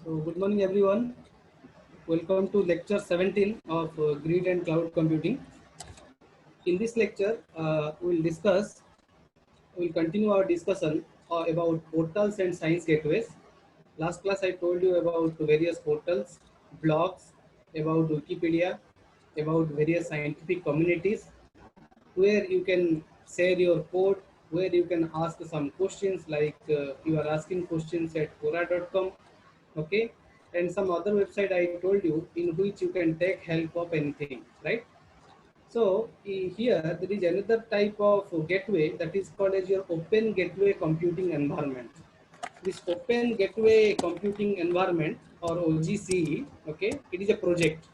So, good morning, everyone. Welcome to lecture 17 of Grid and Cloud Computing. In this lecture, we'll continue our discussion about portals and science gateways. Last class, I told you about various portals, blogs, about Wikipedia, about various scientific communities, where you can share your code, where you can ask some questions like you are asking questions at Quora.com, okay, and some other website I told you in which you can take help of anything, right? So here there is another type of gateway that is called as your Open Gateway Computing Environment. This Open Gateway Computing Environment or OGCE, okay, it is a project,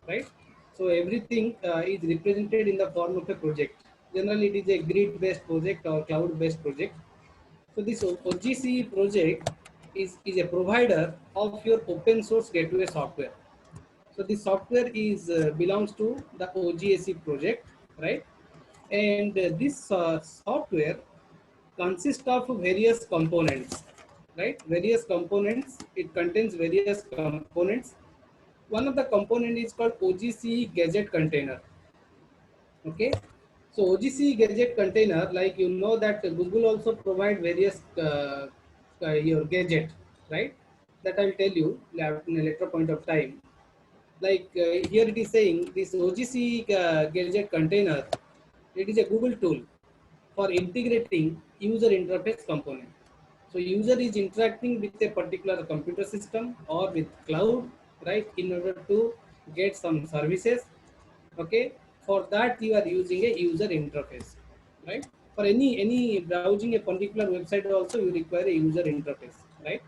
right? So everything is represented in the form of a project. Generally, it is a grid-based project or cloud-based project. So this OGCE project is a provider of your open source gateway software. So the software is belongs to the OGSE project, right? And this software consists of various components, right? Various components. It contains various components. One of the component is called OGCE gadget container. Okay. So OGCE gadget container, like you know that Google also provide various your gadget, right? That I'll tell you in a later point of time. Like here it is saying this OGC gadget container, it is a Google tool for integrating user interface component. So user is interacting with a particular computer system or with cloud, right, in order to get some services. Okay, for that you are using a user interface, right? For any browsing a particular website also you require a user interface, right?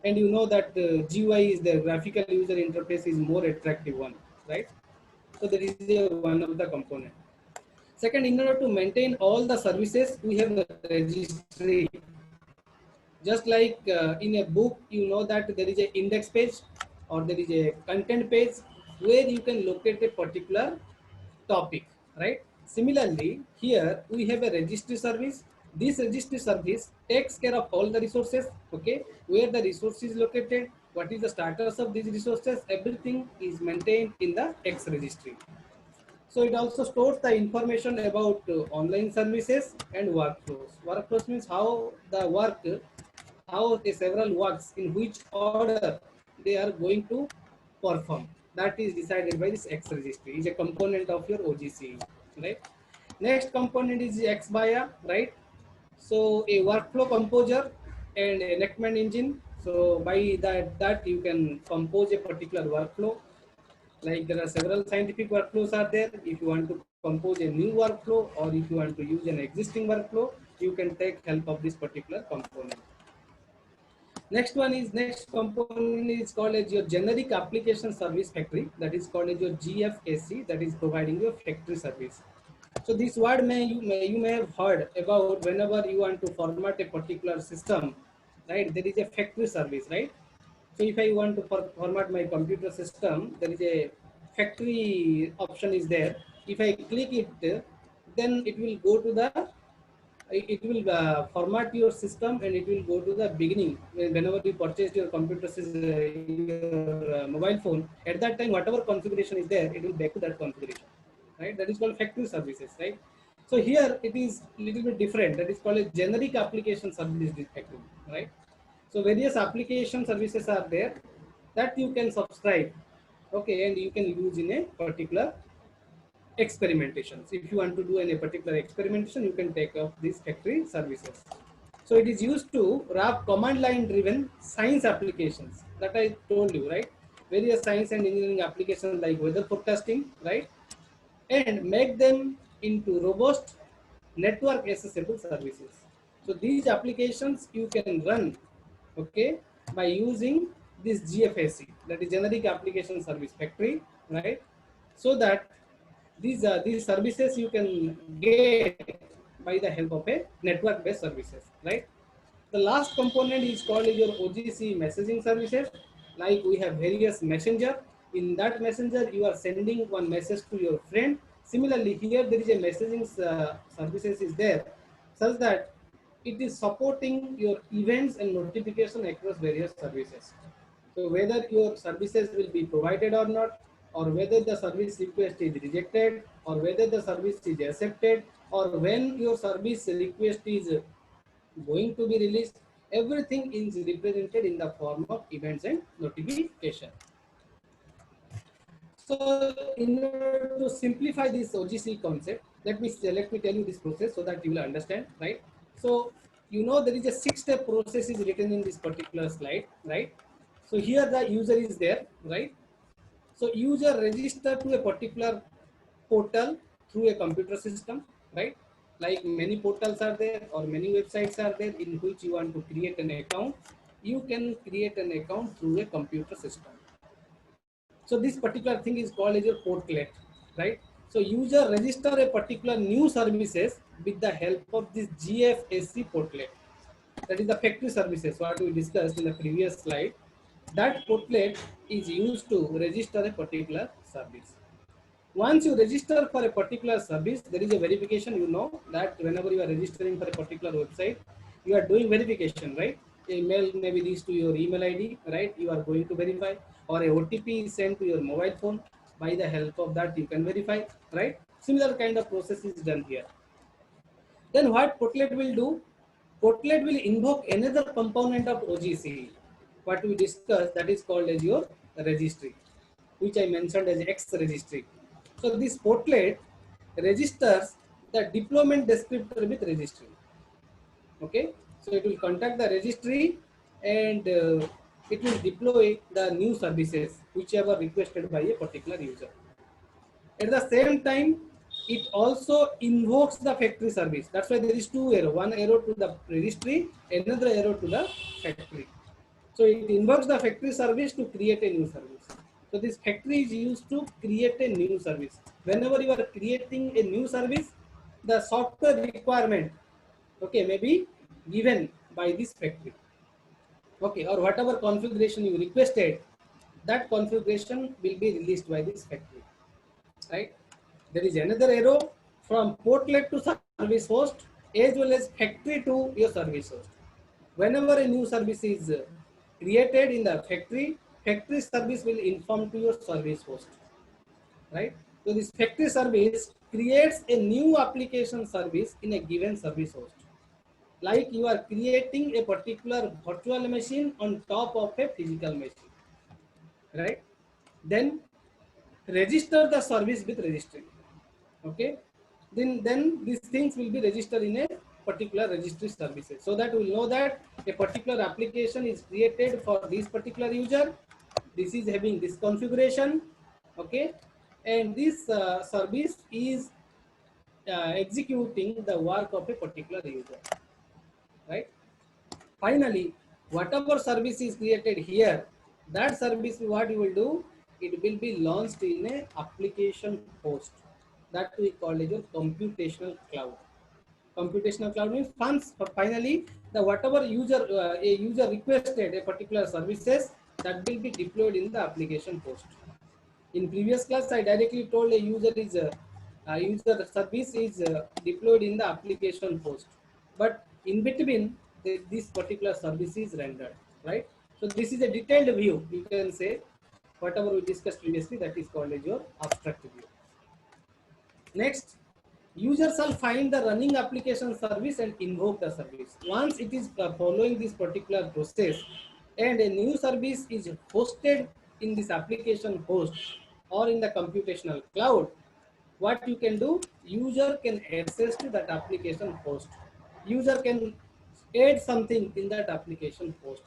And you know that GUI is the graphical user interface is more attractive one, right? So that is one of the component. Second, in order to maintain all the services, we have a registry. Just like in a book, you know that there is an index page or there is a content page where you can locate a particular topic, right? Similarly, here we have a registry service. This registry service takes care of all the resources, okay, where the resource is located, what is the status of these resources, everything is maintained in the X registry. So it also stores the information about online services and workflows. Workflows means how the work, how the several works in which order they are going to perform. That is decided by this X registry. Is a component of your OGC, right? Next component is XBaya, right? So a workflow composer and enactment engine. So by that you can compose a particular workflow. Like there are several scientific workflows are there. If you want to compose a new workflow or if you want to use an existing workflow, you can take help of this particular component. Next component is called as your generic application service factory, that is called as your GFAC, that is providing your factory service. So this word you may have heard about whenever you want to format a particular system, right? There is a factory service, right? So if I want to format my computer system, there is a factory option is there. If I click it, then it will go to the it will format your system and it will go to the beginning. Whenever you purchased your computer system, your mobile phone, at that time whatever configuration is there, it will back to that configuration, right? That is called factory services, right? So here it is little bit different, that is called a generic application service factory, right? So various application services are there that you can subscribe, okay, and you can use in a particular experimentations. If you want to do any particular experimentation, you can take off these factory services. So it is used to wrap command line driven science applications that I told you, right? Various science and engineering applications like weather forecasting, right? And make them into robust network accessible services. So these applications you can run, okay, by using this GFAC, that is generic application service factory, right? So that these services you can get by the help of a network based services, right? The last component is called your OGC messaging services. Like we have various messenger. In that messenger, you are sending one message to your friend. Similarly, here there is a messaging services is there, such that it is supporting your events and notification across various services. So whether your services will be provided or not, or whether the service request is rejected, or whether the service is accepted, or when your service request is going to be released, everything is represented in the form of events and notification. So in order to simplify this OGC concept, let me tell you this process so that you will understand, right? So you know there is a 6-step process is written in this particular slide, right? So here the user is there, right? So user register to a particular portal through a computer system, right? Like many portals are there or many websites are there in which you want to create an account. You can create an account through a computer system. So this particular thing is called as your portlet, right? So user register a particular new services with the help of this GFSC portlet. That is the factory services what we discussed in the previous slide. That portlet is used to register a particular service. Once you register for a particular service, there is a verification. You know that whenever you are registering for a particular website, you are doing verification, right? Email may be reached to your email ID, right? You are going to verify, or a OTP is sent to your mobile phone. By the help of that, you can verify, right? Similar kind of process is done here. Then what Portlet will do? Portlet will invoke another component of OGC. What we discussed, that is called as your registry, which I mentioned as X registry. So this Portlet registers the deployment descriptor with registry. Okay, so it will contact the registry and it will deploy the new services whichever requested by a particular user. At the same time, it also invokes the factory service. That's why there is two arrow, one arrow to the registry, another arrow to the factory. So it invokes the factory service to create a new service. So this factory is used to create a new service. Whenever you are creating a new service, the software requirement, okay, may be given by this factory. Okay, or whatever configuration you requested, that configuration will be released by this factory, right? There is another arrow from portlet to service host as well as factory to your service host. Whenever a new service is created in the factory, factory service will inform to your service host, right? So this factory service creates a new application service in a given service host. Like you are creating a particular virtual machine on top of a physical machine, right? Then register the service with registry. Okay, then these things will be registered in a particular registry services, so that we will know that a particular application is created for this particular user. This is having this configuration, okay, and this service is executing the work of a particular user, right? Finally, whatever service is created here, that service what you will do, it will be launched in a application host that we call as your computational cloud. Computational cloud means finally the whatever a user requested a particular services, that will be deployed in the application host. In previous class, I directly told a user service is deployed in the application host, but in between this particular service is rendered, right? So this is a detailed view. You can say whatever we discussed previously, that is called as your abstract view. Next, user shall find the running application service and invoke the service. Once it is following this particular process and a new service is hosted in this application host or in the computational cloud, what you can do, user can access to that application host. User can add something in that application host.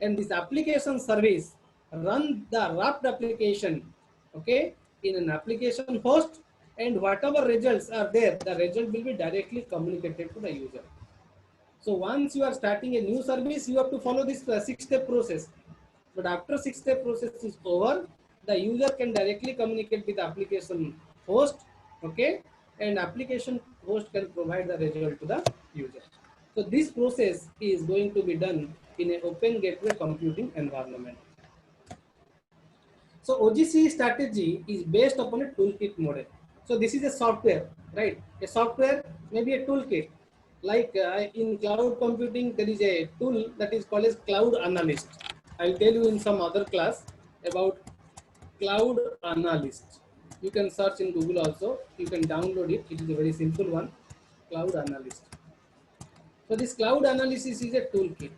And this application service run the wrapped application, okay, in an application host, and whatever results are there, the result will be directly communicated to the user. So once you are starting a new service, you have to follow this 6-step process. But after 6-step process is over, the user can directly communicate with the application host, okay, and application host can provide the result to the user. So this process is going to be done in an open gateway computing environment. So OGC strategy is based upon a toolkit model. So this is a software, right? A software may be a toolkit. Like in cloud computing, there is a tool that is called as Cloud Analyst. I'll tell you in some other class about cloud analyst. You can search in Google also. You can download it. It is a very simple one. Cloud analyst. So this cloud analysis is a toolkit.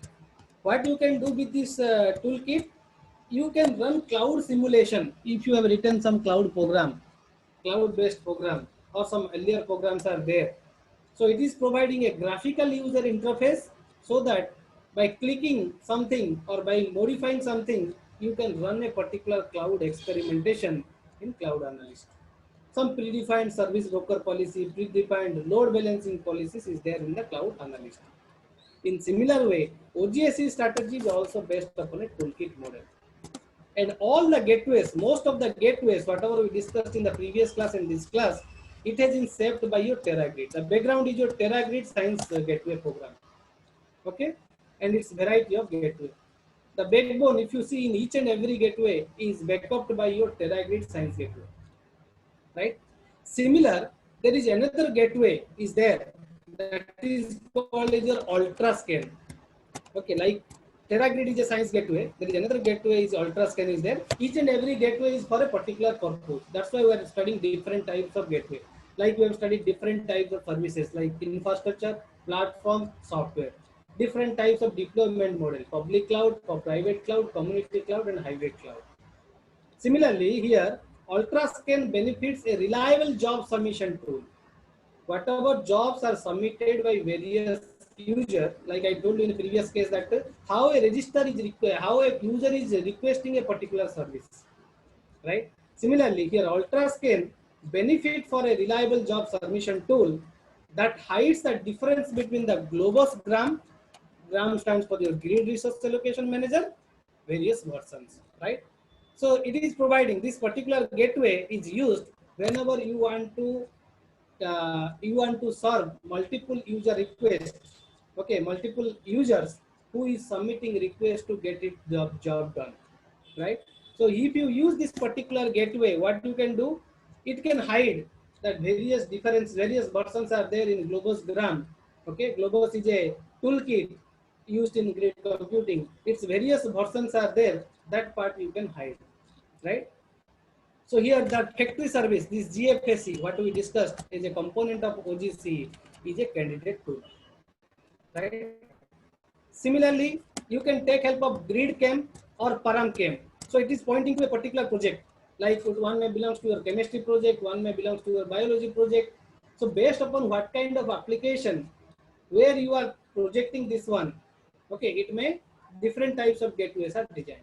What you can do with this toolkit? You can run cloud simulation if you have written some cloud program, cloud-based program, or some earlier programs are there. So it is providing a graphical user interface so that by clicking something or by modifying something, you can run a particular cloud experimentation in Cloud Analyst. Some predefined service broker policy, predefined load balancing policies is there in the Cloud Analyst. In similar way, OGSC strategy is also based upon a toolkit model. And all the gateways, most of the gateways, whatever we discussed in the previous class and this class, it has been shaped by your TerraGrid. The background is your TerraGrid science gateway program. Okay, and its variety of gateway. The backbone, if you see in each and every gateway, is backed up by your TerraGrid science gateway. Right? Similar, there is another gateway is there that is called as your UltraScan. Okay, like TerraGrid is a science gateway. There is another gateway is UltraScan is there. Each and every gateway is for a particular purpose. That's why we are studying different types of gateway. Like we have studied different types of services like infrastructure, platform, software. Different types of deployment model, public cloud, private cloud, community cloud, and hybrid cloud. Similarly, here, UltraScan benefits a reliable job submission tool. Whatever jobs are submitted by various user, like I told you in the previous case that how a register is required, how a user is requesting a particular service, right? Similarly, here UltraScan benefit for a reliable job submission tool that hides the difference between the Globus GRAM, GRAM stands for your Grid Resource Allocation Manager, various versions, right? So it is providing this particular gateway is used whenever you want to serve multiple user requests, okay, multiple users who is submitting requests to get it job done, right? So if you use this particular gateway, what you can do, it can hide that various versions are there in Globus GRAM. Okay, Globus is a toolkit used in grid computing. Its various versions are there. That part you can hide, right? So here that factory service, this GFSC, what we discussed is a component of OGC, is a candidate tool, right? Similarly, you can take help of GridCam or ParamCam. So it is pointing to a particular project. Like one may belongs to your chemistry project, one may belongs to your biology project. So based upon what kind of application, where you are projecting this one, okay, it may different types of gateways are designed.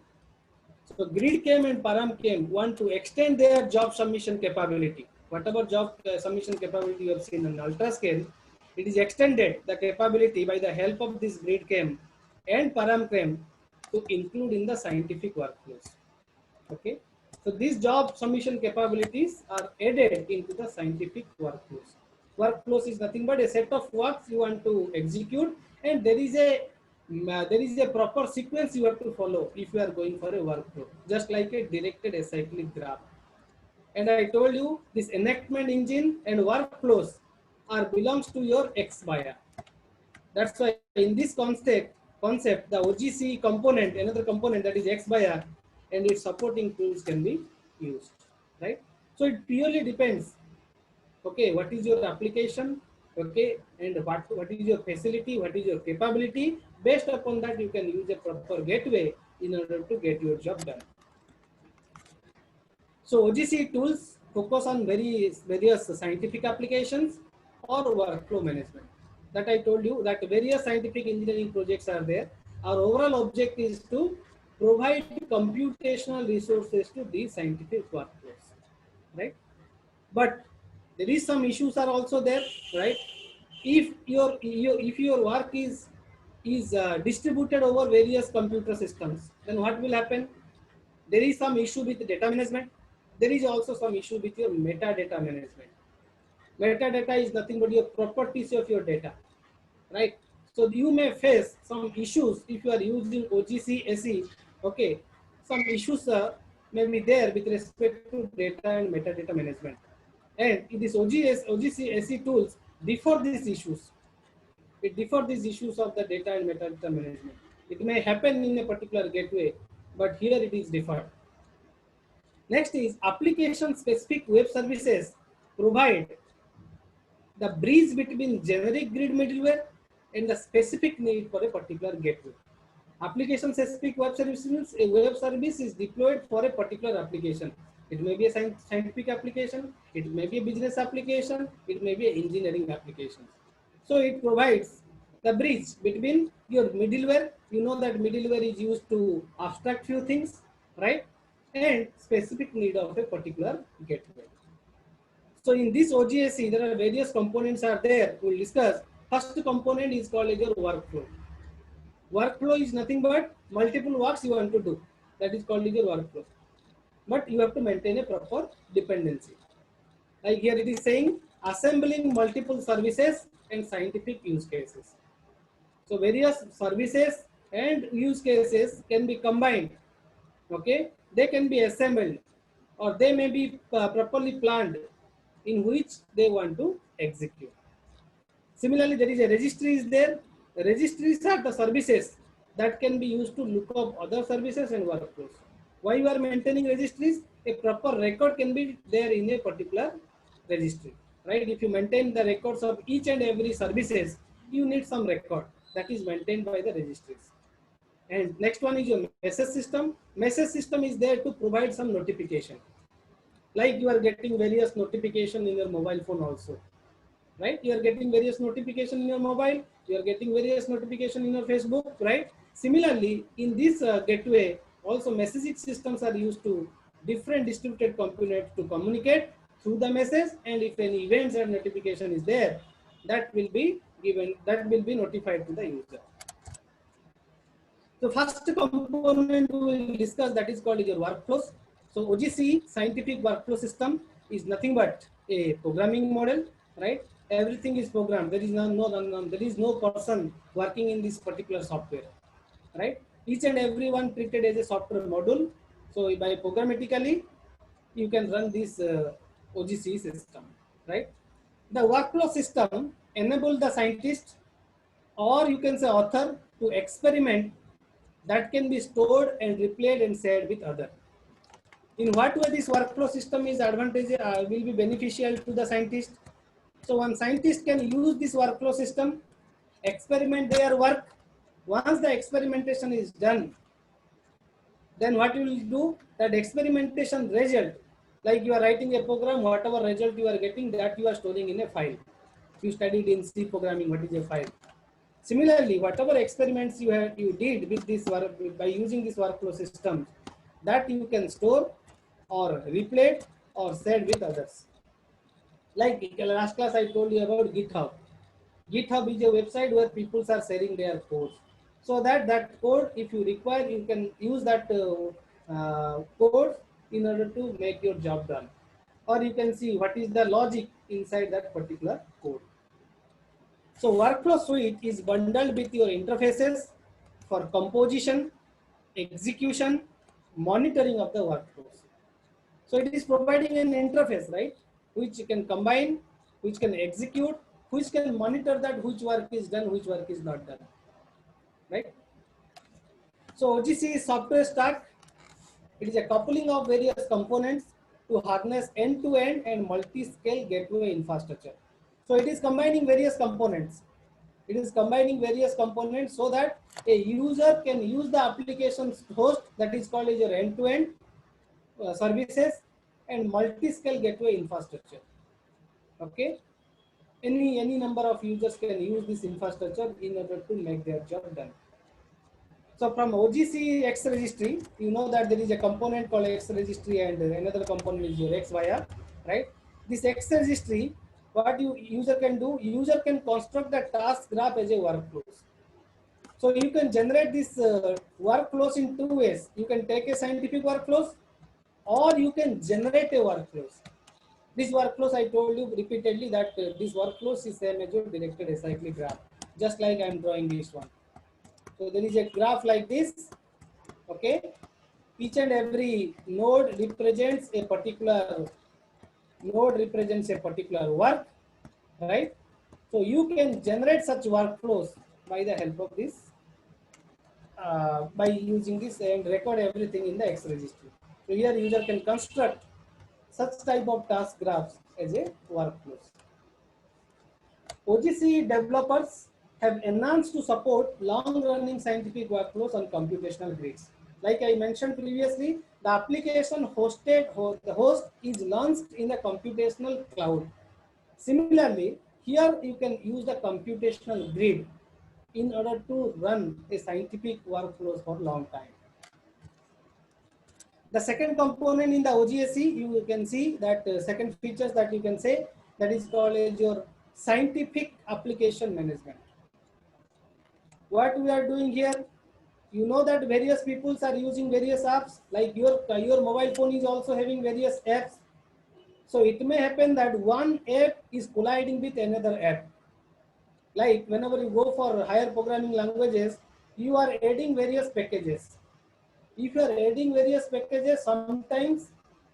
So GridCam and ParamCam want to extend their job submission capability. Whatever job submission capability you have seen on UltraScan, it is extended the capability by the help of this GridCam and ParamCam to include in the scientific workflows. Okay, so these job submission capabilities are added into the scientific workflows. Workflows is nothing but a set of works you want to execute, and there is a proper sequence you have to follow if you are going for a workflow, just like a directed acyclic graph. And I told you this enactment engine and workflows are belongs to your XBIA. That's why in this concept, the OGC component, another component that is XBIA, and its supporting tools can be used, right? So it purely depends. Okay, what is your application? Okay, and what is your facility? What is your capability? Based upon that, you can use a proper gateway in order to get your job done. So OGC tools focus on various scientific applications or workflow management. That I told you that various scientific engineering projects are there. Our overall object is to provide computational resources to these scientific workflows, right? But there is some issues are also there, right? If your work is distributed over various computer systems, then what will happen? There is some issue with data management. There is also some issue with your metadata management. Metadata is nothing but your properties of your data, right? So you may face some issues if you are using OGC SE. Okay, some issues may be there with respect to data and metadata management. And in this OGC SE tools differ these issues. It differ these issues of the data and metadata management. It may happen in a particular gateway, but here it is deferred. Next is application specific web services provide the bridge between generic grid middleware and the specific need for a particular gateway. Application specific web service means a web service is deployed for a particular application. It may be a scientific application, it may be a business application, it may be an engineering application. So it provides the bridge between your middleware. You know that middleware is used to abstract few things, right? And specific need of a particular gateway. So in this OGSC, there are various components are there. We'll discuss. First component is called as your workflow. Workflow is nothing but multiple works you want to do. That is called as your workflow. But you have to maintain a proper dependency. Like here it is saying assembling multiple services and scientific use cases. So various services and use cases can be combined. Okay, they can be assembled or they may be properly planned in which they want to execute. Similarly, there is a registry is there. The registries are the services that can be used to look up other services and workflows. Why you are maintaining registries? A proper record can be there in a particular registry, right? If you maintain the records of each and every services, you need some record that is maintained by the registries. And next one is your message system. Message system is there to provide some notification. Like you are getting various notification in your mobile phone also, right? You are getting various notification in your mobile, you are getting various notification in your Facebook, right? Similarly, in this gateway, also messaging systems are used to different distributed components to communicate through the message, and if any events or notification is there, that will be given, that will be notified to the user. So first component we will discuss, that is called your workflows. So OGC scientific workflow system is nothing but a programming model, right? Everything is programmed. There is there is no person working in this particular software, right? Each and every one treated as a software module. So by programmatically, you can run this OGC system, right? The workflow system enable the scientist, or you can say author, to experiment that can be stored and replayed and shared with other. In what way this workflow system is advantageous, will be beneficial to the scientist? So one scientist can use this workflow system, experiment their work. Once the experimentation is done, then what you will do, that experimentation result, like you are writing a program, whatever result you are getting, that you are storing in a file. You studied in C programming, what is a file? Similarly, whatever experiments you did with this work by using this workflow system, that you can store or replay or share with others. Like last class I told you about GitHub. GitHub is a website where people are sharing their codes. So that code, if you require, you can use that code in order to make your job done. Or you can see what is the logic inside that particular code. So workflow suite is bundled with your interfaces for composition, execution, monitoring of the workflows. So it is providing an interface, right, which you can combine, which can execute, which can monitor that which work is done, which work is not done, right? So OGC is software stack. It is a coupling of various components to harness end-to-end and multi-scale gateway infrastructure. So it is combining various components. It is combining various components so that a user can use the application's host, that is called as your end-to-end services and multi-scale gateway infrastructure. Okay, any number of users can use this infrastructure in order to make their job done. So from OGC X registry, you know that there is a component called X registry and another component is your XYR, right? This X registry, what user can do, user can construct the task graph as a workflows. So you can generate this workflows in two ways. You can take a scientific workflows or you can generate a workflows. This workflows, I told you repeatedly that this workflows is same as your directed acyclic graph, just like I am drawing this one. So there is a graph like this, okay? Each and every node represents a particular work, right? So you can generate such workflows by the help of this by using this and record everything in the X registry. So here user can construct such type of task graphs as a workflows. OGC developers have enhanced to support long-running scientific workflows on computational grids. Like I mentioned previously, the application the host is launched in the computational cloud. Similarly, here you can use the computational grid in order to run a scientific workflows for long time. The second component in the OGSC, you can see that second features that you can say, that is called as your scientific application management. What we are doing here, you know that various peoples are using various apps, like your mobile phone is also having various apps. So it may happen that one app is colliding with another app. Like whenever you go for higher programming languages, you are adding various packages. If you are adding various packages, sometimes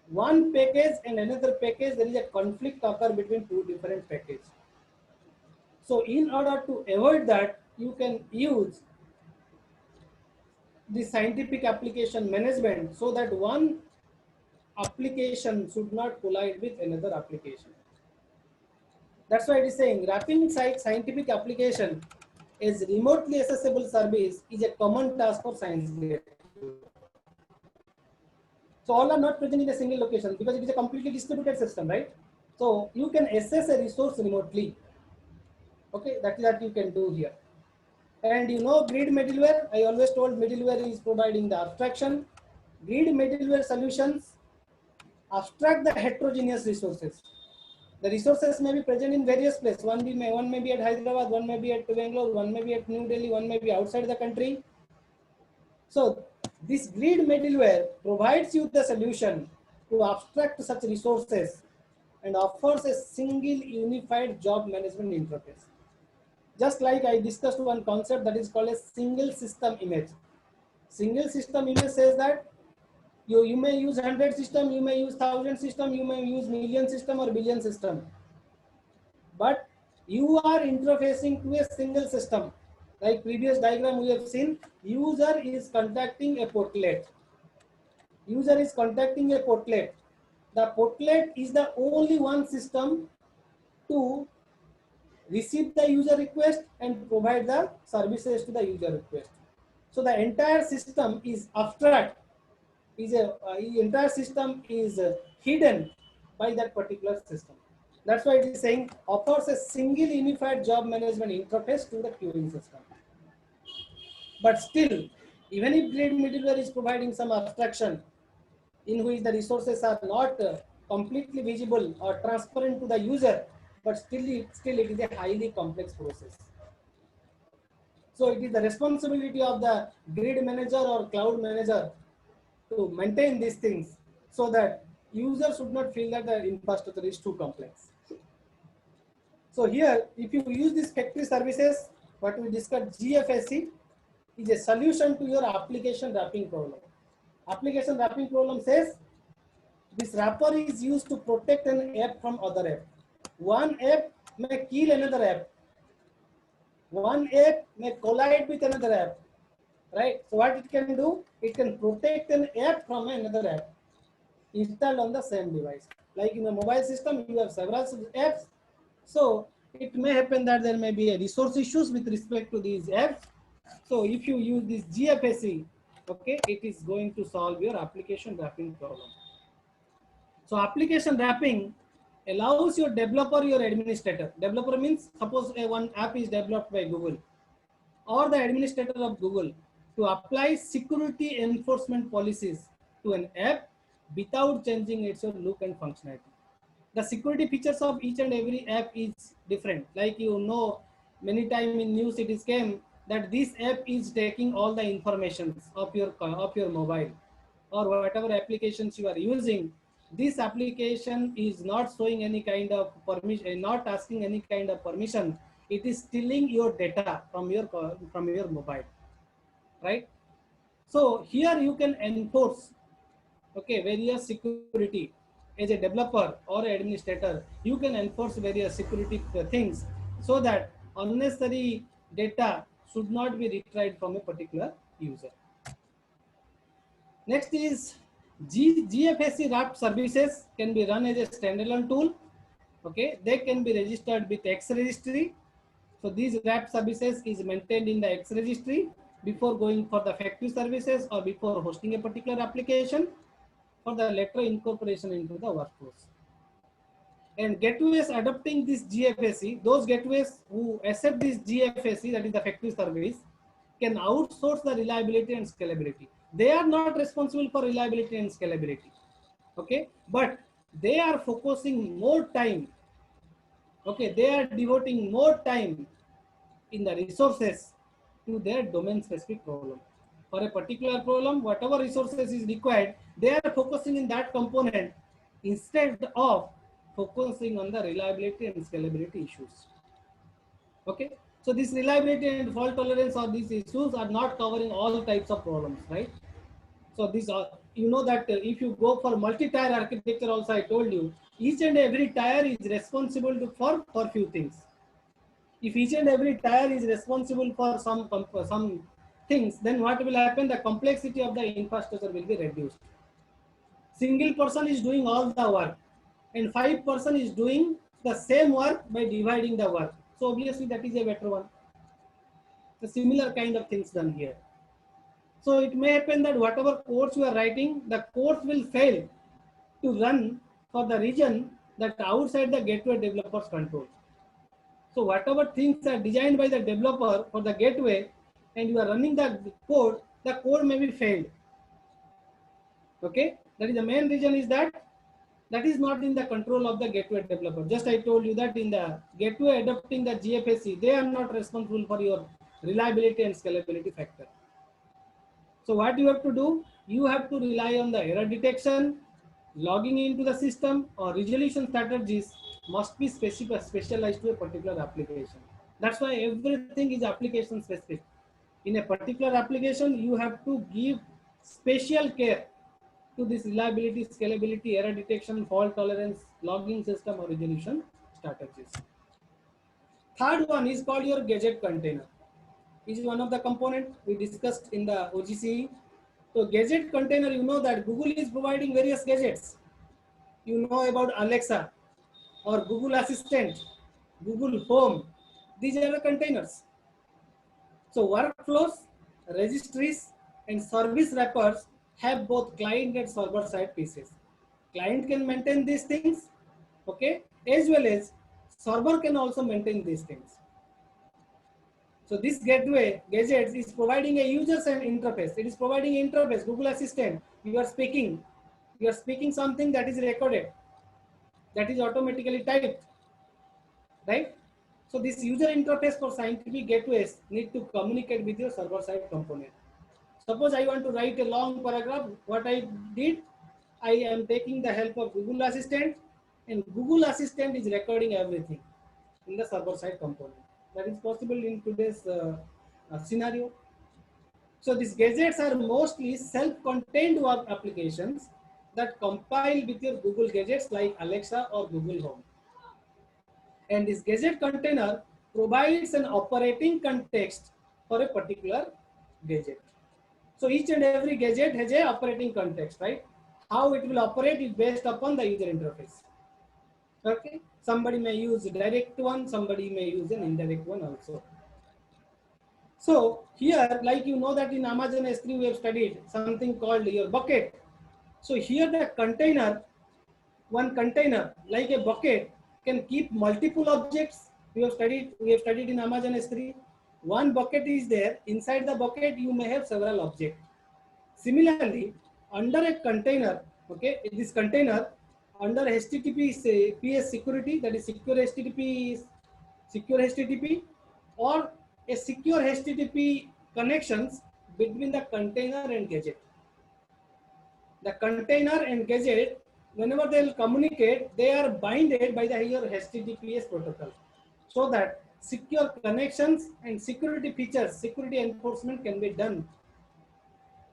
one package and another package, there is a conflict occur between two different packages. So in order to avoid that, you can use the scientific application management so that one application should not collide with another application. That's why it is saying wrapping scientific application as remotely accessible service is a common task for science gate. So all are not present in a single location because it is a completely distributed system, right? So you can access a resource remotely. Okay, that is what you can do here. And you know grid middleware, I always told middleware is providing the abstraction. Grid middleware solutions abstract the heterogeneous resources. The resources may be present in various places. One may be at Hyderabad, one may be at Bangalore, one may be at New Delhi, one may be outside the country. So this grid middleware provides you the solution to abstract such resources and offers a single unified job management interface. Just like I discussed one concept that is called a single system image. Single system image says that you may use 100 system, you may use 1000 system, you may use million system or billion system. But you are interfacing to a single system. Like previous diagram we have seen, user is contacting a portlet. User is contacting a portlet. The portlet is the only one system to receive the user request and provide the services to the user request. So the entire system is abstract. Entire system is hidden by that particular system. That's why it is saying offers a single unified job management interface to the queuing system. But still, even if grid middleware is providing some abstraction in which the resources are not completely visible or transparent to the user, but still it is a highly complex process. So it is the responsibility of the grid manager or cloud manager to maintain these things so that users should not feel that the infrastructure is too complex. So here, if you use these factory services, what we discussed, GFSC is a solution to your application wrapping problem. Application wrapping problem says this wrapper is used to protect an app from other app. One app may kill another app. One app may collide with another app, right? So what it can do, it can protect an app from another app installed on the same device. Like in a mobile system, you have several apps. So it may happen that there may be a resource issues with respect to these apps. So if you use this GFSC, okay, it is going to solve your application wrapping problem. So application wrapping allows your developer, your administrator. Developer means suppose one app is developed by Google or the administrator of Google to apply security enforcement policies to an app without changing its look and functionality. The security features of each and every app is different. Like you know, many times in news it is came that this app is taking all the informations of your mobile or whatever applications you are using. This application is not showing any kind of permission, not asking any kind of permission. It is stealing your data from your mobile, right? So here you can enforce, okay, various security. As a developer or administrator, you can enforce various security things so that unnecessary data should not be retrieved from a particular user. Next is GFSC wrapped services can be run as a standalone tool. Okay, they can be registered with X registry. So these wrapped services is maintained in the X registry before going for the factory services or before hosting a particular application for the later incorporation into the workforce. And gateways adopting this GFSC, those gateways who accept this GFSC, that is the factory service, can outsource the reliability and scalability. They are not responsible for reliability and scalability, okay? But they are focusing more time, okay? They are devoting more time in the resources to their domain specific problem. For a particular problem, whatever resources is required, they are focusing in that component instead of focusing on the reliability and scalability issues. Okay, so this reliability and fault tolerance or these issues are not covering all types of problems, right? So these are, you know that if you go for multi-tier architecture also, I told you, each and every tier is responsible for few things. If each and every tier is responsible for some things, then what will happen? The complexity of the infrastructure will be reduced. Single person is doing all the work and 5 person is doing the same work by dividing the work. So obviously that is a better one. The similar kind of things done here. So it may happen that whatever codes you are writing, the codes will fail to run for the region that outside the gateway developer's control. So whatever things are designed by the developer for the gateway and you are running the code may be failed. Okay, that is the main reason is that is not in the control of the gateway developer. Just I told you that in the gateway adopting the GFSC, they are not responsible for your reliability and scalability factor. So what you have to do, you have to rely on the error detection, logging into the system, or resolution strategies must be specialized to a particular application. That's why everything is application specific. In a particular application, you have to give special care to this reliability, scalability, error detection, fault tolerance, logging system, or resolution strategies. Third one is called your gadget container. This is one of the components we discussed in the OGC. So gadget container, you know that Google is providing various gadgets. You know about Alexa or Google Assistant, Google Home. These are the containers. So workflows, registries, and service wrappers have both client and server side pieces. Client can maintain these things, okay, as well as server can also maintain these things. So this gateway gadgets is providing a user-centered interface. It is providing an interface. Google Assistant, you are speaking something that is recorded, that is automatically typed, right? So this user interface for scientific gateways need to communicate with your server-side component. Suppose I want to write a long paragraph. What I did, I am taking the help of Google Assistant, and Google Assistant is recording everything in the server-side component. That is possible in today's scenario. So these gadgets are mostly self-contained web applications that compile with your Google gadgets like Alexa or Google Home. And this gadget container provides an operating context for a particular gadget. So each and every gadget has an operating context, right? How it will operate is based upon the user interface. Okay, somebody may use a direct one, somebody may use an indirect one also. So here, like you know that in Amazon S3 we have studied something called your bucket. So here the container, one container like a bucket can keep multiple objects. We have studied in Amazon S3. One bucket is there. Inside the bucket you may have several objects. Similarly, under a container, okay, this container under HTTP security, that is secure HTTP, or a secure HTTP connections between the container and gadget. The container and gadget, whenever they will communicate, they are binded by the your HTTPS protocol, so that secure connections and security features, security enforcement can be done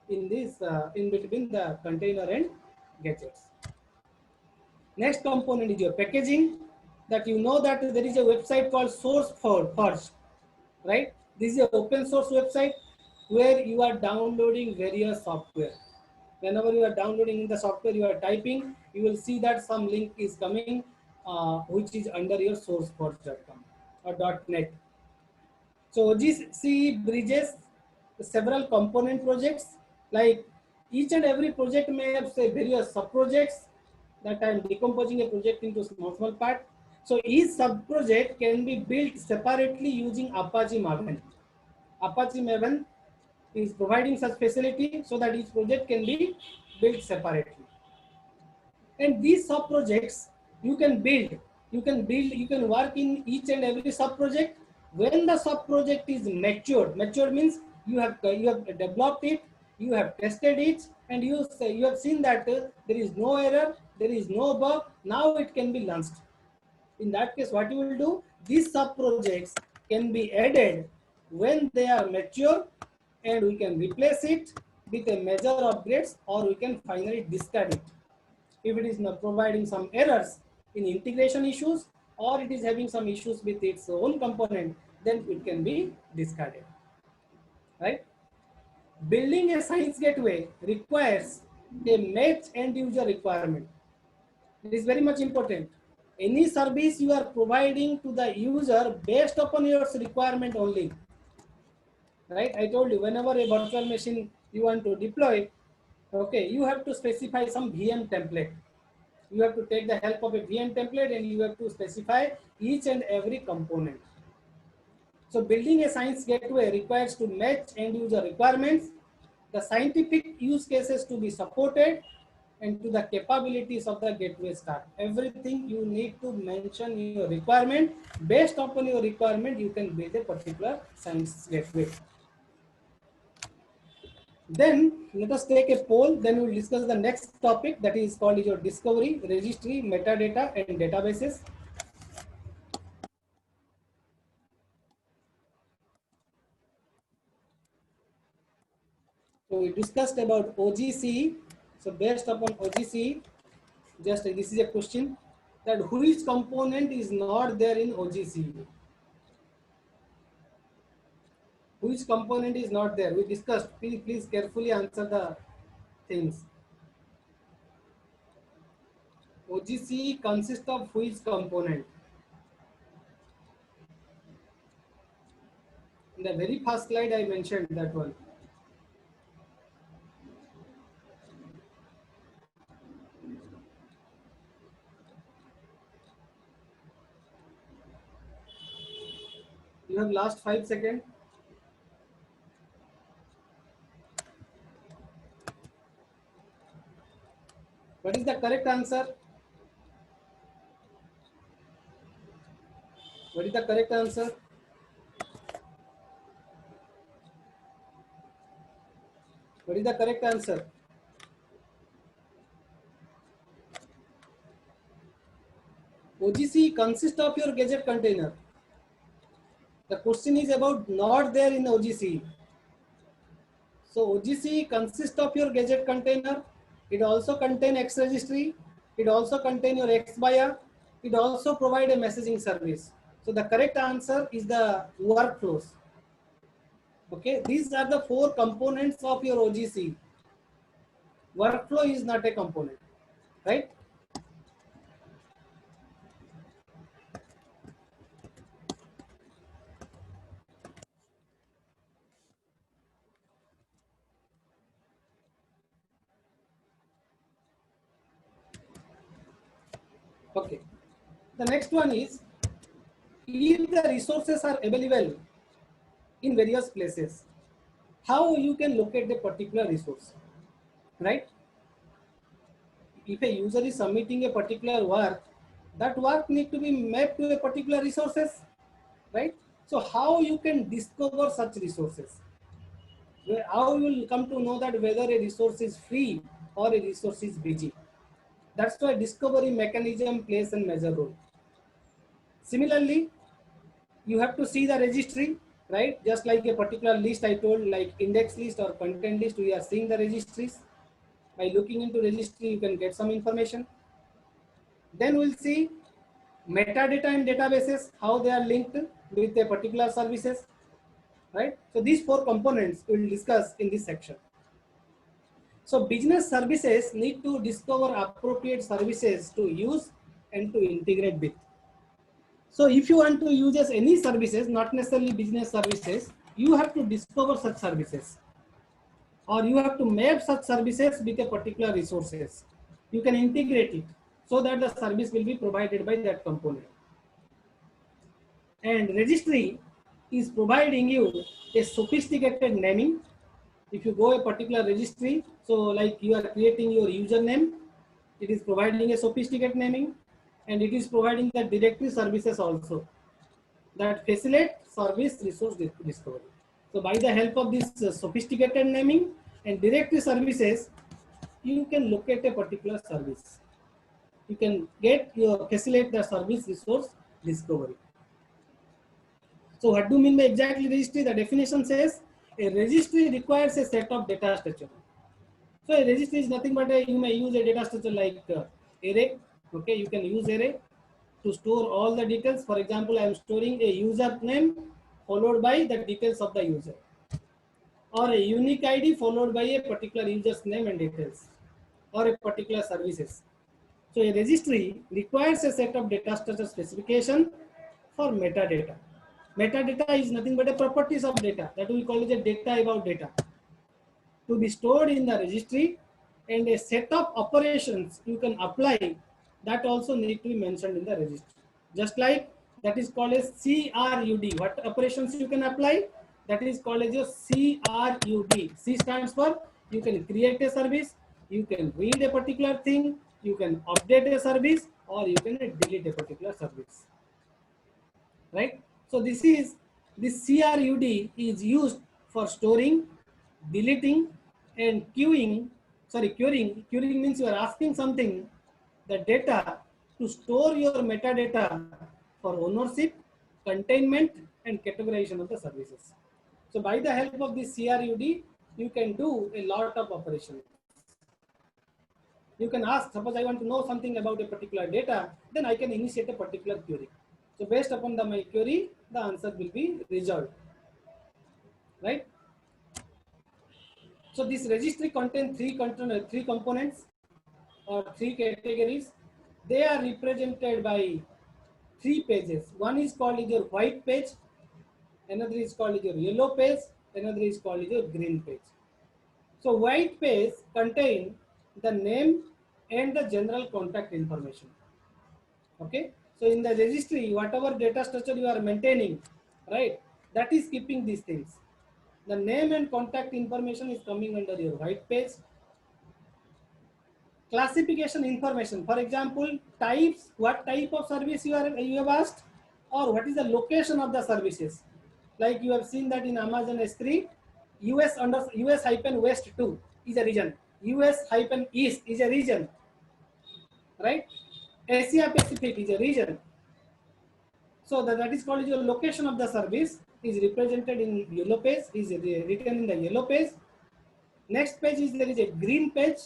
in this in between the container and gadgets. Next component is your packaging. That you know that there is a website called SourceForge, right? This is an open source website where you are downloading various software. Whenever you are downloading the software, you are typing, you will see that some link is coming, which is under your sourceforge.com or .net. So OGC bridges several component projects. Like each and every project may have say various sub projects that I am decomposing a project into small part. So each sub project can be built separately using Apache Maven. Apache Maven is providing such facility so that each project can be built separately. And these sub projects you can build, you can work in each and every sub project. When the sub project is matured means you have developed it, you have tested it, and you have seen that there is no error, there is no bug. Now it can be launched. In that case, what you will do, these sub projects can be added when they are mature, and we can replace it with a major upgrades, or we can finally discard it if it is not providing some errors in integration issues, or it is having some issues with its own component. Then it can be discarded, right? Building a science gateway requires a match end user requirement. It is very much important. Any service you are providing to the user based upon your requirement only, right? I told you, whenever a virtual machine you want to deploy, okay, you have to specify some VM template. You have to take the help of a VM template, and you have to specify each and every component. So building a science gateway requires to match end user requirements, the scientific use cases to be supported, and to the capabilities of the gateway stack. Everything you need to mention in your requirement. Based upon your requirement, you can build a particular science gateway. Then let us take a poll. Then we will discuss the next topic, that is called your discovery, registry, metadata, and databases. So we discussed about OGC. So based upon OGC, just this is a question, that which component is not there in OGC? Which component is not there? We discussed. Please carefully answer the things. OGC consists of which component? In the very first slide, I mentioned that one. You have last 5 seconds. What is the correct answer? What is the correct answer? What is the correct answer? OGC consists of your gadget container. The question is about not there in OGC. So OGC consists of your gadget container. It also contain X registry. It also contain your X buyer. It also provide a messaging service. So the correct answer is the workflows. Okay, these are the 4 components of your OGC. Workflow is not a component, right? Okay. The next one is, if the resources are available in various places, how you can locate the particular resource, right? If a user is submitting a particular work, that work need to be mapped to a particular resources, right? So how you can discover such resources? How you will come to know that whether a resource is free or a resource is busy? That's why discovery mechanism plays a major role. Similarly, you have to see the registry, right? Just like a particular list I told, like index list or content list, we are seeing the registries. By looking into registry, you can get some information. Then we'll see metadata and databases, how they are linked with a particular services. right? So these four components we will discuss in this section. So business services need to discover appropriate services to use and to integrate with. So if you want to use any services, not necessarily business services, you have to discover such services, or you have to map such services with a particular resources. You can integrate it so that the service will be provided by that component. And registry is providing you a sophisticated naming. If you go a particular registry, so like you are creating your username, it is providing a sophisticated naming, and it is providing the directory services also that facilitate service resource discovery. So by the help of this sophisticated naming and directory services, you can locate a particular service. You can get your facilitate the service resource discovery. So what do you mean by exactly registry? The definition says a registry requires a set of data structure. So a registry is nothing but you may use a data structure like array. Okay, you can use array to store all the details. For example, I am storing a user name followed by the details of the user, or a unique ID followed by a particular user's name and details, or a particular services. So a registry requires a set of data structure specification for metadata. Metadata is nothing but a properties of data that we call it a data about data to be stored in the registry, and a set of operations you can apply that also need to be mentioned in the registry. Just like that is called as CRUD. What operations you can apply? That is called as your CRUD. C stands for you can create a service, you can read a particular thing, you can update a service, or you can delete a particular service. Right? So this CRUD is used for storing, deleting, and queuing. Sorry, querying. Querying means you are asking something, the data, to store your metadata for ownership, containment, and categorization of the services. So by the help of this CRUD, you can do a lot of operations. You can ask, suppose I want to know something about a particular data, then I can initiate a particular query. So based upon my query, the answer will be resolved, right? So this registry contains three components or three categories. They are represented by three pages. One is called your white page, another is called your yellow page, another is called your green page. So white page contain the name and the general contact information. Okay, so in the registry, whatever data structure you are maintaining, right, that is keeping these things. The name and contact information is coming under your white page. Classification information, for example, types, what type of service you have asked, or what is the location of the services. Like you have seen that in Amazon S3, US hyphen West 2 is a region, US hyphen East is a region, right? Asia Pacific is a region. So that is called your location of the service is represented in yellow page, is written in the yellow page. Next page is there is a green page.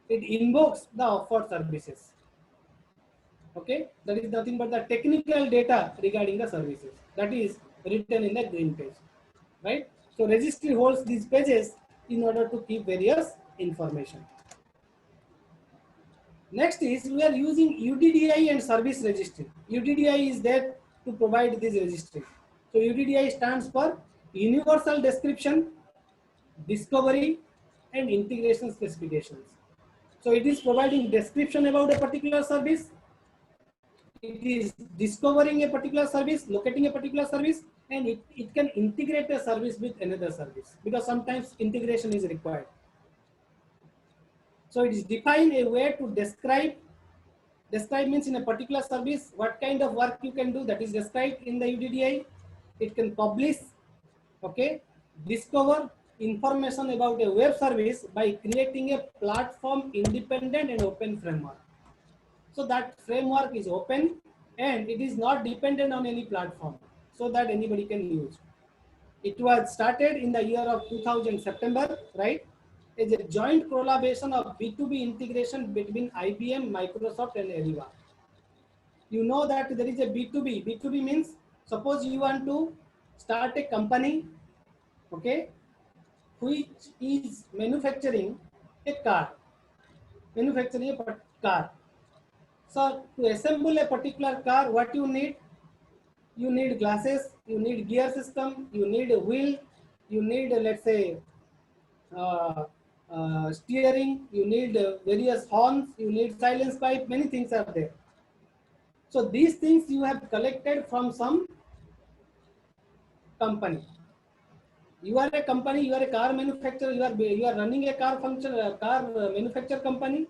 It invokes the offered services. Okay, that is nothing but the technical data regarding the services that is written in the green page, right? So registry holds these pages in order to keep various information. Next is we are using UDDI and service registry. UDDI is there to provide this registry. So UDDI stands for Universal Description, Discovery, and Integration Specifications. So it is providing description about a particular service. It is discovering a particular service, locating a particular service, and it can integrate a service with another service because sometimes integration is required. So it is define a way to describe. Describe means in a particular service, what kind of work you can do, that is described in the UDDI. It can publish, okay, discover information about a web service by creating a platform independent and open framework. So that framework is open and it is not dependent on any platform so that anybody can use. It was started in the year of 2000 September, right? It's a joint collaboration of B2B integration between IBM, Microsoft, and Ariba. You know that there is a B2B. B2B means suppose you want to start a company, okay, which is manufacturing a car, manufacturing a car. So to assemble a particular car, what you need? You need glasses, you need gear system, you need a wheel, you need let's say uh, steering, you need various horns, you need silence pipe, many things are there. So these things you have collected from some company. You are a company, you are a car manufacturer, you are running a car function, car manufacture company,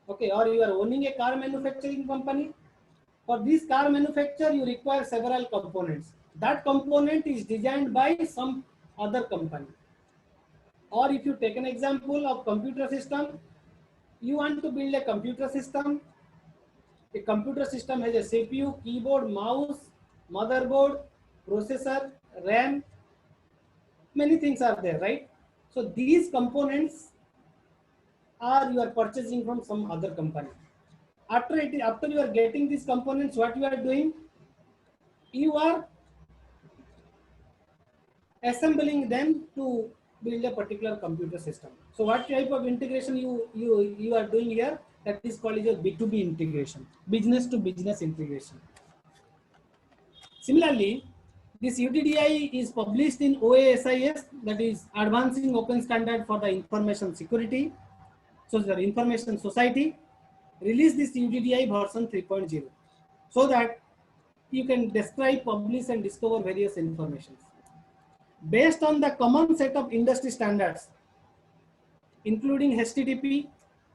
okay, or you are owning a car manufacturing company. For this car manufacture, you require several components. That component is designed by some other company. Or if you take an example of computer system, you want to build a computer system. A computer system has a CPU, keyboard, mouse, motherboard, processor, RAM, many things are there, right? So these components are you are purchasing from some other company. After you are getting these components, what you are doing? You are assembling them to build a particular computer system. So what type of integration you are doing here? That is called your B2B integration, business to business integration. Similarly, this UDDI is published in OASIS, that is Advancing Open Standard for the Information Security. So the Information Society released this UDDI version 3.0 so that you can describe, publish and discover various information. Based on the common set of industry standards, including HTTP,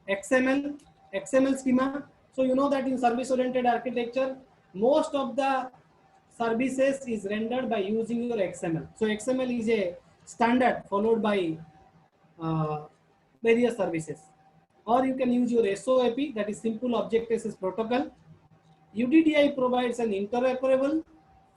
XML, XML schema. So you know that in service-oriented architecture, most of the services is rendered by using your XML. So XML is a standard followed by uh, various services. Or you can use your SOAP, that is Simple Object Access Protocol. UDDI provides an interoperable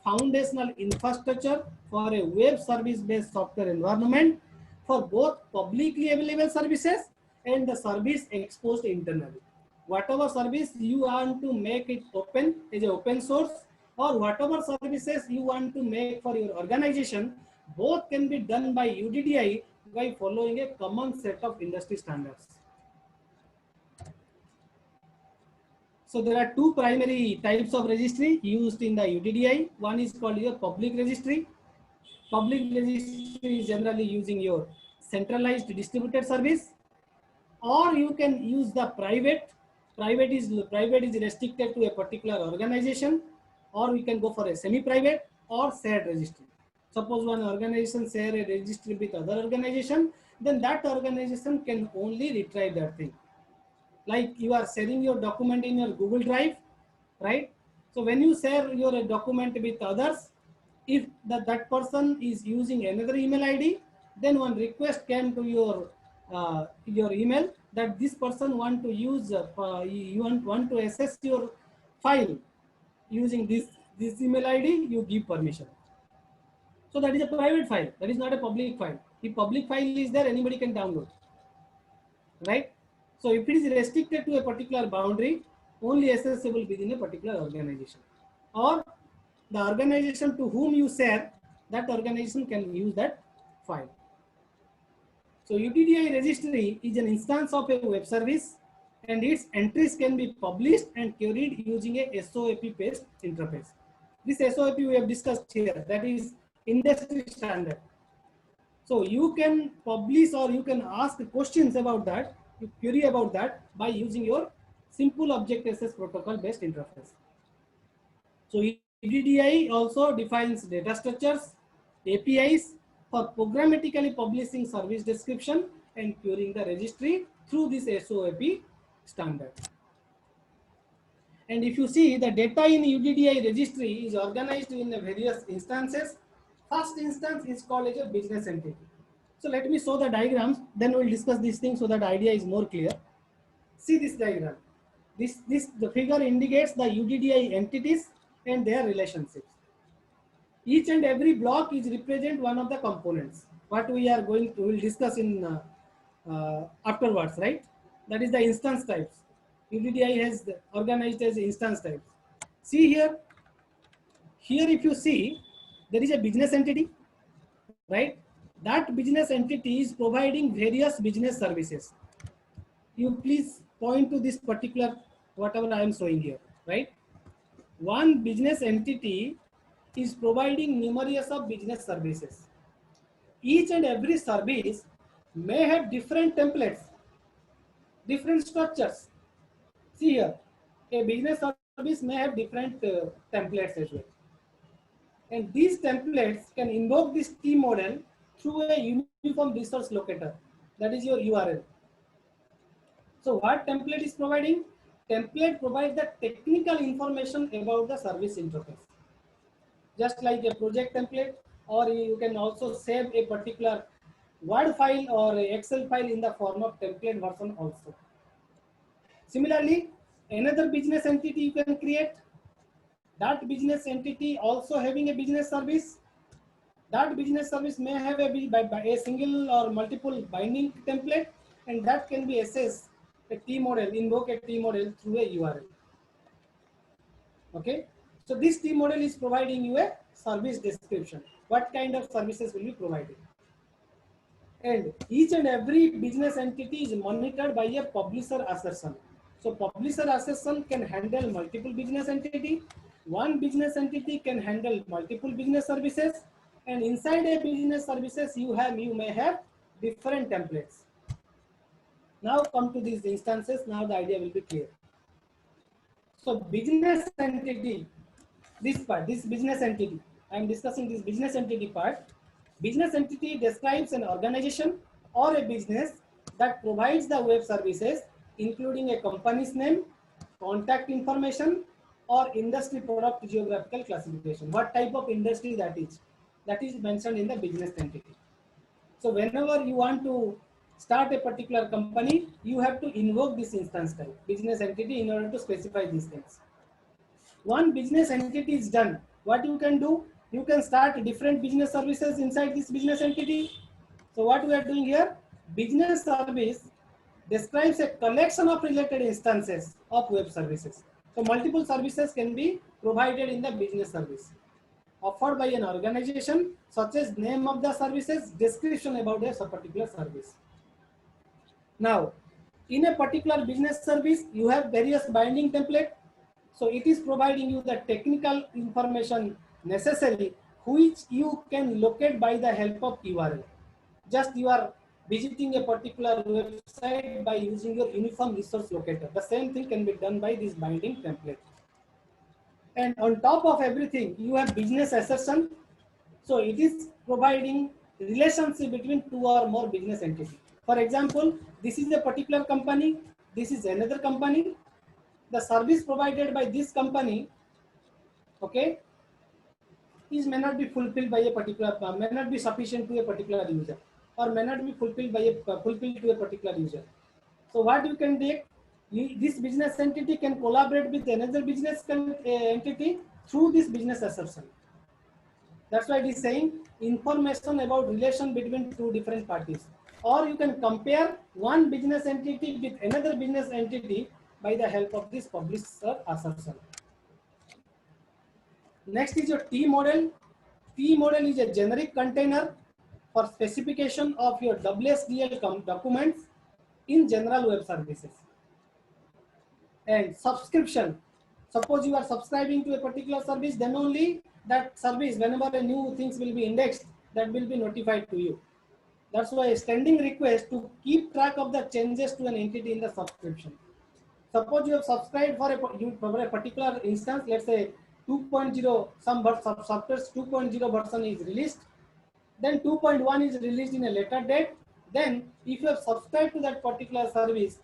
foundational infrastructure for a web service-based software environment for both publicly available services and the service exposed internally. Whatever service you want to make it open as an open source, or whatever services you want to make for your organization, both can be done by UDDI by following a common set of industry standards. So there are two primary types of registry used in the UDDI. One is called your public registry. Public registry is generally using your centralized distributed service, or you can use the private. Private is restricted to a particular organization, or we can go for a semi-private or shared registry. Suppose one organization share a registry with other organization, then that organization can only retrieve that thing. Like you are sharing your document in your Google Drive, right? So when you share your document with others, if that person is using another email ID, then one request came to your email that this person want to use you want to access your file using this email ID, you give permission. So that is a private file, that is not a public file. If public file is there, anybody can download, right? So if it is restricted to a particular boundary, only accessible within a particular organization, or the organization to whom you share, that organization can use that file. So UDDI registry is an instance of a web service, and its entries can be published and queried using a SOAP-based interface. This SOAP we have discussed here, that is industry standard. So you can publish or you can ask questions about that, you query about that by using your simple object access protocol based interface. So UDDI also defines data structures, APIs for programmatically publishing service description and querying the registry through this SOAP standard. And if you see, the data in UDDI registry is organized in various instances. First instance is called as a business entity. So let me show the diagrams, then we'll discuss these things so that idea is more clear. See this diagram. The figure indicates the UDDI entities and their relationships. Each and every block is represent one of the components. What we will discuss in afterwards, right? That is the instance types. UDDI has organized as instance types. See here if you see, there is a business entity, right? That business entity is providing various business services. You please point to this particular whatever I am showing here, right? One business entity is providing numerous of business services. Each and every service may have different templates, different structures. See here, a business service may have different templates as well. And these templates can invoke this T model through a uniform resource locator, that is your URL. So what template is providing? Template provides the technical information about the service interface. Just like a project template, or you can also save a particular Word file or Excel file in the form of template version also. Similarly, another business entity you can create. That business entity also having a business service. That business service may have a single or multiple binding template, and that can be accessed a T model, invoke a T model through a URL. Okay, so this T model is providing you a service description. What kind of services will be provided? And each and every business entity is monitored by a publisher assertion. So publisher assertion can handle multiple business entity. One business entity can handle multiple business services, and inside a business services you may have different templates. Now come to these instances. Now the idea will be clear. So business entity, this part, this business entity, I am discussing this business entity part. Business entity describes an organization or a business that provides the web services, including a company's name, contact information, or industry product geographical classification. What type of industry that is mentioned in the business entity. So whenever you want to start a particular company, you have to invoke this instance type, business entity, in order to specify these things. One business entity is done. What you can do? You can start different business services inside this business entity. So what we are doing here, business service describes a collection of related instances of web services. So multiple services can be provided in the business service, offered by an organization, such as name of the services, description about a particular service. Now, in a particular business service, you have various binding template. So it is providing you the technical information necessary, which you can locate by the help of URL. Just you are visiting a particular website by using your uniform resource locator. The same thing can be done by this binding template. And on top of everything, you have business assertion. So it is providing relationship between two or more business entities. For example, this is a particular company, this is another company. The service provided by this company, okay, may not be fulfilled by a particular, may not be sufficient to a particular user, or may not be fulfilled by fulfilled to a particular user. So what you can do, this business entity can collaborate with another business entity through this business assertion. That's why it is saying information about relation between two different parties. Or you can compare one business entity with another business entity by the help of this publisher assertion. Next is your T model. T model is a generic container for specification of your WSDL documents in general web services. And subscription. Suppose you are subscribing to a particular service, then only that service, whenever a new things will be indexed, that will be notified to you. That's why a standing request to keep track of the changes to an entity in the subscription. Suppose you have subscribed for a particular instance, let's say 2.0, some software's 2.0 version is released, then 2.1 is released in a later date. Then if you have subscribed to that particular service,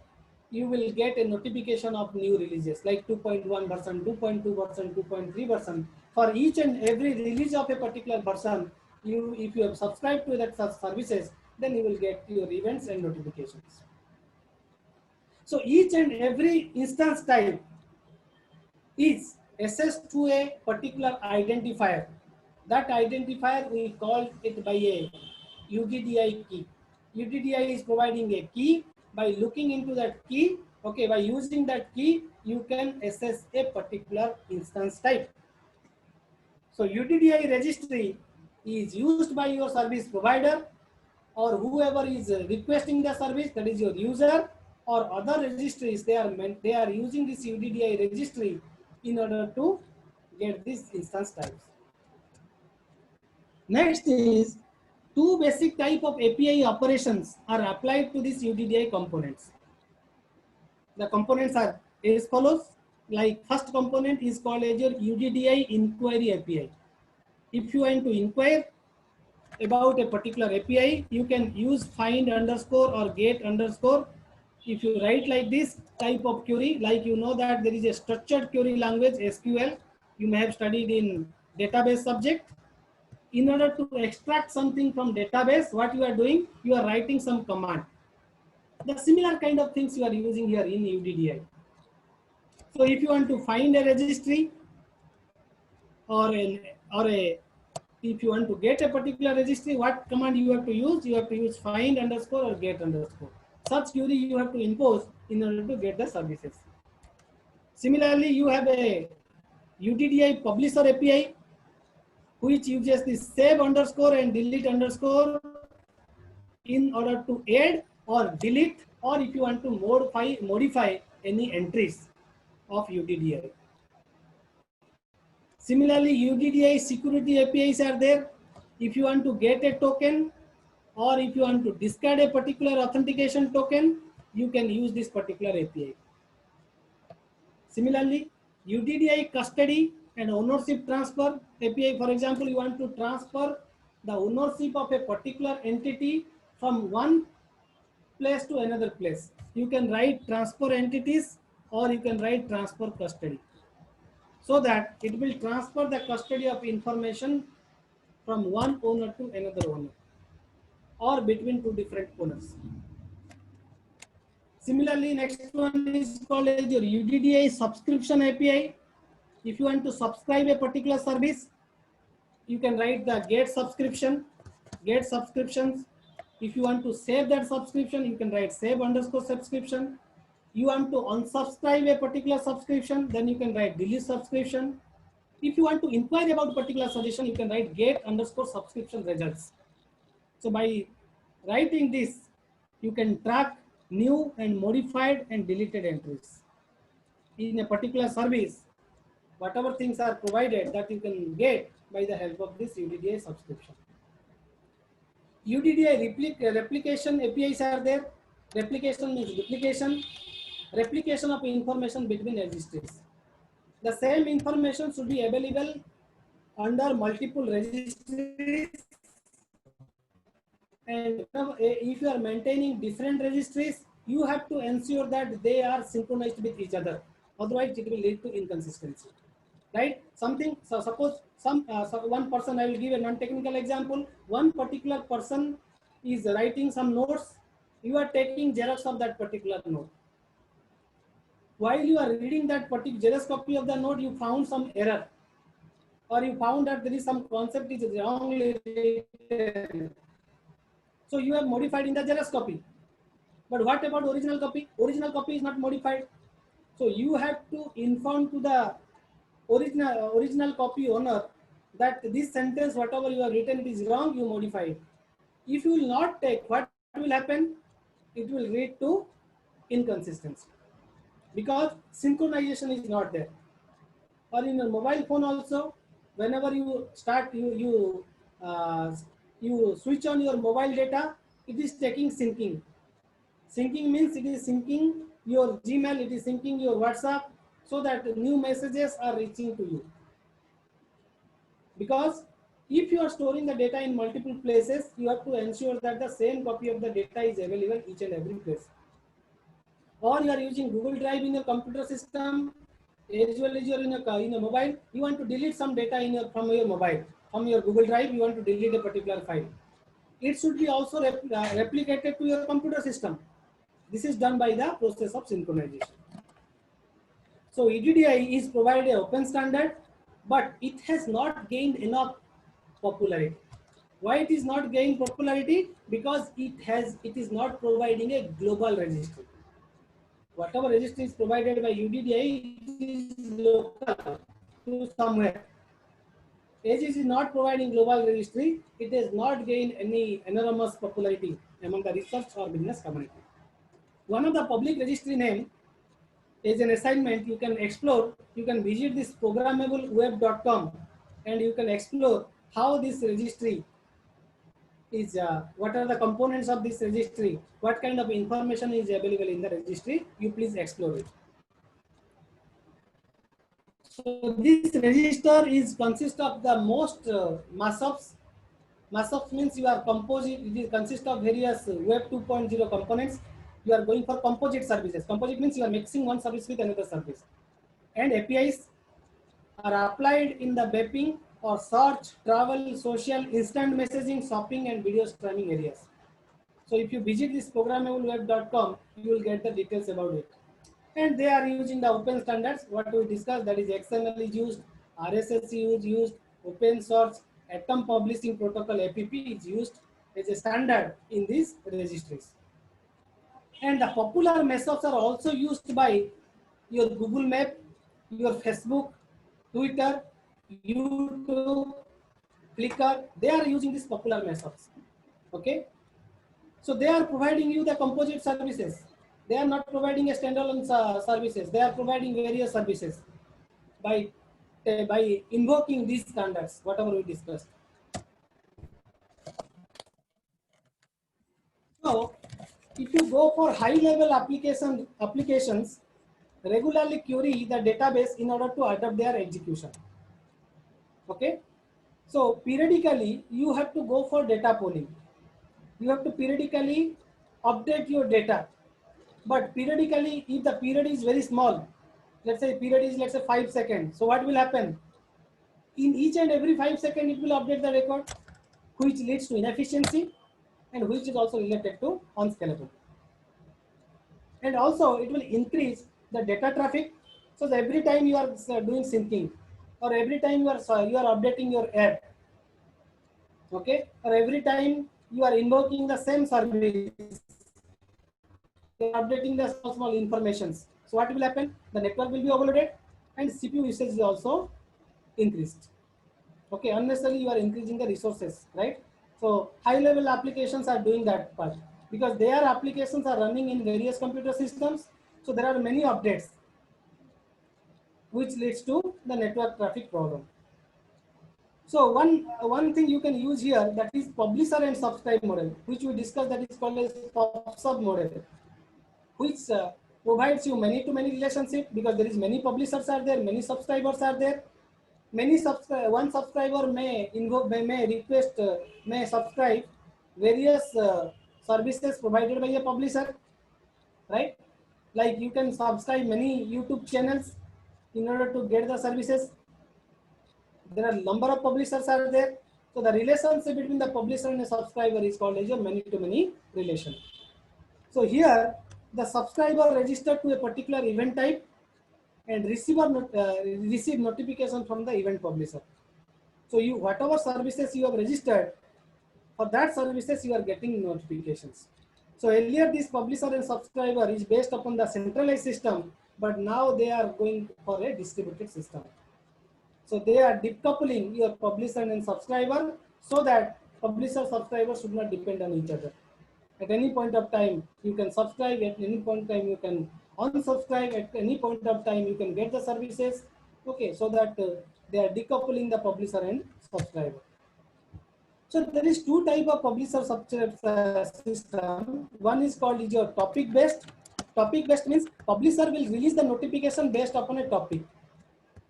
you will get a notification of new releases like 2.1 version, 2.2 version, 2.3 version. For each and every release of a particular version, if you have subscribed to that services, then you will get your events and notifications. So each and every instance type is accessed to a particular identifier. That identifier we call it by a UDDI key. UDDI is providing a key. By looking into that key, okay, by using that key, you can access a particular instance type. So UDDI registry is used by your service provider or whoever is requesting the service, that is your user, or other registries. They are using this UDDI registry in order to get these instance types. Next is two basic type of API operations are applied to these UDDI components. The components are as follows. Like first component is called as your UDDI inquiry API. If you want to inquire about a particular API, you can use find underscore or get underscore. If you write like this type of query, like you know that there is a structured query language SQL, you may have studied in database subject. In order to extract something from database, what you are doing, you are writing some command. The similar kind of things you are using here in UDDI. So if you want to find a registry or if you want to get a particular registry, what command you have to use? You have to use find underscore or get underscore. Such query you have to impose in order to get the services. Similarly, you have a UDDI publisher API, which uses the save underscore and delete underscore in order to add or delete, or if you want to modify any entries of UDDI. Similarly, UDDI security APIs are there. If you want to get a token or if you want to discard a particular authentication token, you can use this particular API. Similarly, UDDI custody and ownership transfer API, for example, you want to transfer the ownership of a particular entity from one place to another place. You can write transfer entities or you can write transfer custody, so that it will transfer the custody of information from one owner to another owner or between two different owners. Similarly, next one is called as your UDDI subscription API. If you want to subscribe a particular service, you can write the get subscription, get subscriptions. If you want to save that subscription, you can write save underscore subscription. You want to unsubscribe a particular subscription, then you can write delete subscription. If you want to inquire about a particular suggestion, you can write get underscore subscription results. So by writing this, you can track new and modified and deleted entries in a particular service. Whatever things are provided, that you can get by the help of this UDDI subscription. UDDI replication APIs are there. Replication means duplication, replication of information between registries. The same information should be available under multiple registries, and if you are maintaining different registries, you have to ensure that they are synchronized with each other. Otherwise, it will lead to inconsistency. Right? So suppose one person, I will give a non-technical example. One particular person is writing some notes. You are taking xerox of that particular note. While you are reading that particular xerox copy of the note, you found some error, or you found that there is some concept is wrongly written. So you have modified in the xerox copy. But what about original copy? Original copy is not modified. So you have to inform to the original copy owner that this sentence, whatever you have written, it is wrong, you modify it. If you will not take, what will happen? It will lead to inconsistency, because synchronization is not there. Or in your mobile phone also, whenever you start, you switch on your mobile data, it is taking syncing. Syncing means it is syncing your Gmail, it is syncing your WhatsApp, so that new messages are reaching to you. Because if you are storing the data in multiple places, you have to ensure that the same copy of the data is available each and every place. Or you are using Google Drive in your computer system, as well as you are in a mobile, you want to delete some data from your mobile, from your Google Drive, you want to delete a particular file. It should be also replicated to your computer system. This is done by the process of synchronization. So UDDI is provided an open standard, but it has not gained enough popularity. Why it is not gaining popularity? Because it is not providing a global registry. Whatever registry is provided by UDDI, it is local to somewhere. Aegis is not providing global registry. It has not gained any enormous popularity among the research or business community. One of the public registry name is an assignment you can explore. You can visit this programmableweb.com and you can explore how this registry is, what are the components of this registry, what kind of information is available in the registry. You please explore it. So this register is consist of the most mashups. Mashups means you are composite. It consists of various Web 2.0 components. You are going for composite services. Composite means you are mixing one service with another service. And APIs are applied in the mapping or search, travel, social, instant messaging, shopping, and video streaming areas. So if you visit this programmableweb.com, you will get the details about it. And they are using the open standards. What we discussed, that is XML is used, RSS is used, open source, Atom Publishing Protocol APP is used as a standard in these registries. And the popular mashups are also used by your Google Map, your Facebook, Twitter, YouTube, Flickr. They are using these popular mashups. Okay. So they are providing you the composite services. They are not providing a standalone services. They are providing various services by invoking these standards, whatever we discussed. So if you go for high-level applications, regularly query the database in order to adapt their execution. Okay. So periodically you have to go for data polling. You have to periodically update your data. But periodically, if the period is very small, let's say period is, let's say 5 seconds. So what will happen? In each and every 5 seconds, it will update the record, which leads to inefficiency and which is also related to unscalable. And also it will increase the data traffic. So every time you are doing syncing, or every time you are updating your app, okay, or every time you are invoking the same service, updating the small informations. So what will happen? The network will be overloaded and CPU usage is also increased. Okay, unnecessarily you are increasing the resources, right? So high level applications are doing that part because their applications are running in various computer systems. So there are many updates which leads to the network traffic problem. So one thing you can use here, that is publisher and subscribe model, which we discussed, that is called as PubSub model, which provides you many-to-many relationship because there is many publishers are there, many subscribers are there. One subscriber may request, may subscribe various services provided by a publisher, right? Like you can subscribe many YouTube channels in order to get the services. There are number of publishers are there. So the relationship between the publisher and the subscriber is called as a many-to-many relation. So here the subscriber registered to a particular event type and receive notification from the event publisher. So you, whatever services you have registered, for that services you are getting notifications. So earlier this publisher and subscriber is based upon the centralized system, but now they are going for a distributed system. So they are decoupling your publisher and subscriber so that publisher subscriber should not depend on each other. At any point of time you can subscribe, at any point of time you can unsubscribe, at any point of time you can get the services. Okay, so that they are decoupling the publisher and subscriber. So there is two type of publisher subscriber system. One is called is your topic based. Topic based means publisher will release the notification based upon a topic.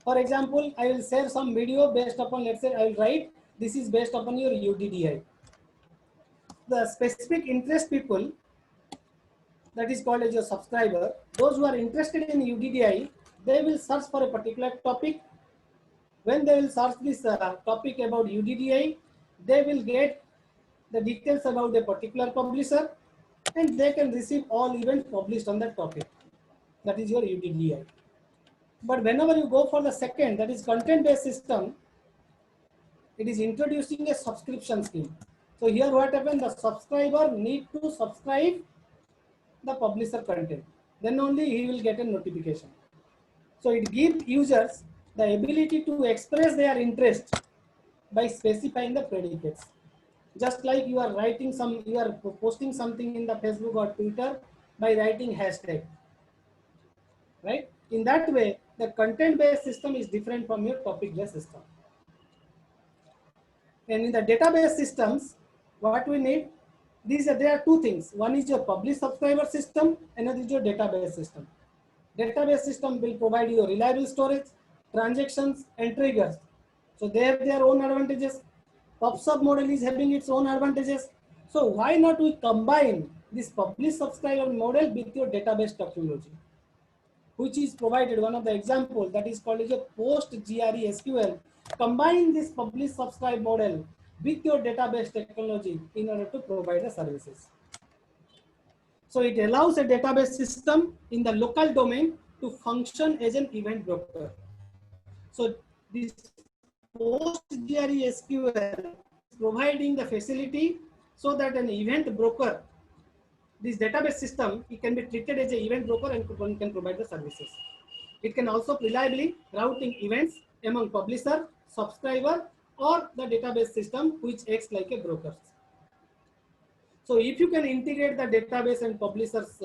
For example, I will share some video based upon, let's say I will write, this is based upon your UDDI. The specific interest people, that is called as your subscriber, those who are interested in UDDI, they will search for a particular topic. When they will search this topic about UDDI, they will get the details about a particular publisher and they can receive all events published on that topic. That is your UDDI. But whenever you go for the second, that is content-based system, it is introducing a subscription scheme. So here what happens, the subscriber need to subscribe the publisher content. Then only he will get a notification. So it gives users the ability to express their interest by specifying the predicates. Just like you are writing you are posting something in the Facebook or Twitter by writing hashtag, right? In that way, the content-based system is different from your topic-based system. And in the database systems, what we need, there are two things. One is your publish subscriber system, another is your database system. Database system will provide you reliable storage, transactions, and triggers. So they have their own advantages. PubSub model is having its own advantages. So why not we combine this publish subscriber model with your database technology, which is provided, one of the examples that is called as a post GRE SQL. Combine this publish subscribe model with your database technology in order to provide the services. So it allows a database system in the local domain to function as an event broker. So this post GRE SQL is providing the facility so that an event broker, this database system, it can be treated as an event broker and one can provide the services. It can also reliably routing events among publisher, subscriber, or the database system which acts like a broker. So if you can integrate the database and publishers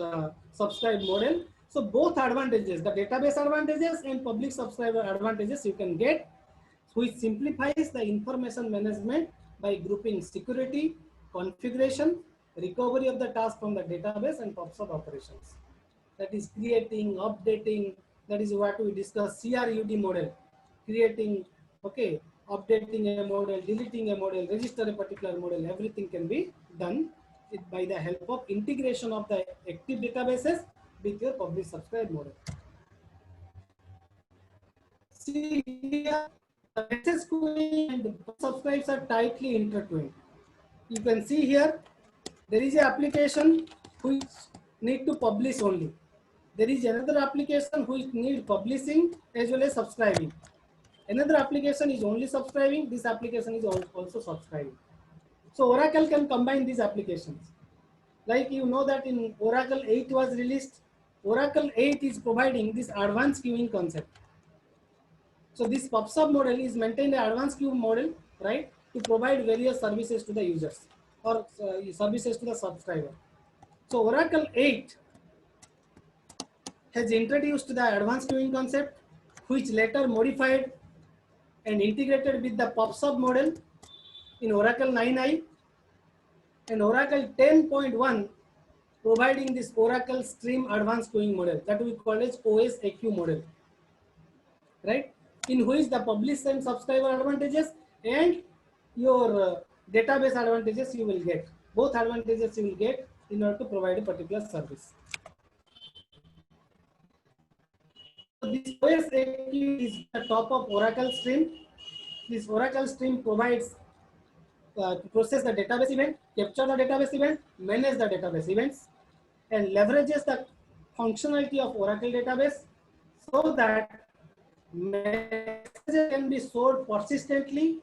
subscribe model, so both advantages, the database advantages and public subscriber advantages you can get, which simplifies the information management by grouping security, configuration, recovery of the task from the database and PubSub operations. That is creating, updating, that is what we discussed, CRUD model, creating, okay, updating a model, deleting a model, register a particular model, everything can be done by the help of integration of the active databases with your publish subscribe model. See here, the message queue and subscribes are tightly intertwined. You can see here, there is an application which need to publish only. There is another application which need publishing as well as subscribing. Another application is only subscribing. This application is also subscribing. So Oracle can combine these applications. Like you know that in Oracle 8 was released. Oracle 8 is providing this advanced queuing concept. So this PubSub model is maintained an advanced queue model, right, to provide various services to the users or services to the subscriber. So Oracle 8 has introduced the advanced queuing concept, which later modified and integrated with the PubSub model in Oracle 9i, and Oracle 10.1 providing this Oracle Stream Advanced Queuing model that we call as OSAQ model, right, in which the publish and subscriber advantages and your database advantages you will get. Both advantages you will get in order to provide a particular service. So this OSAQ is the top of Oracle Stream. This Oracle Stream provides to process the database event, capture the database event, manage the database events, and leverages the functionality of Oracle database so that messages can be stored persistently,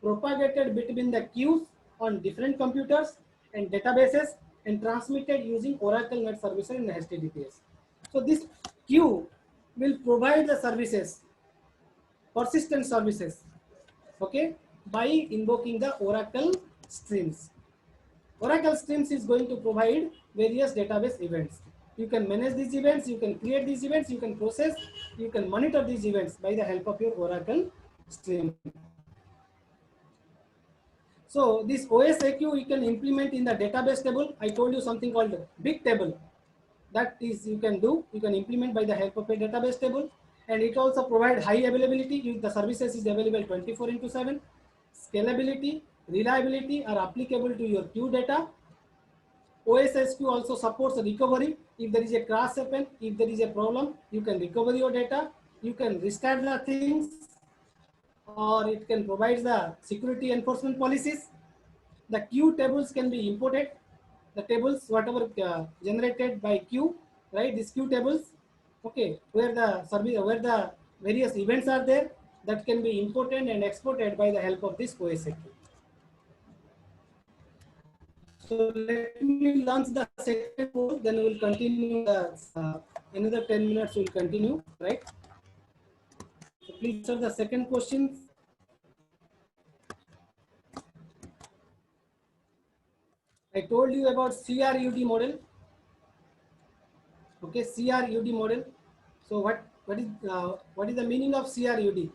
propagated between the queues on different computers and databases, and transmitted using Oracle Net Services and HTTPS. So this queue will provide the services, persistent services, okay, by invoking the Oracle Streams. Oracle Streams is going to provide various database events. You can manage these events, you can create these events, you can process, you can monitor these events by the help of your Oracle Stream. So this OSAQ you can implement in the database table. I told you something called big table. That is you can implement by the help of a database table, and it also provides high availability. The services is available 24/7. Scalability, reliability are applicable to your queue data. OSSQ also supports recovery. If there is a crash happen, if there is a problem, you can recover your data. You can restart the things, or it can provide the security enforcement policies. The queue tables can be imported. The tables, whatever generated by queue, right? These queue tables, okay, where the service, where the various events are there, that can be imported and exported by the help of this OSAQ. So let me launch the second course, then we will continue another 10 minutes. We will continue, right? So please answer the second question. I told you about CRUD model. Okay, CRUD model. So what is the meaning of CRUD?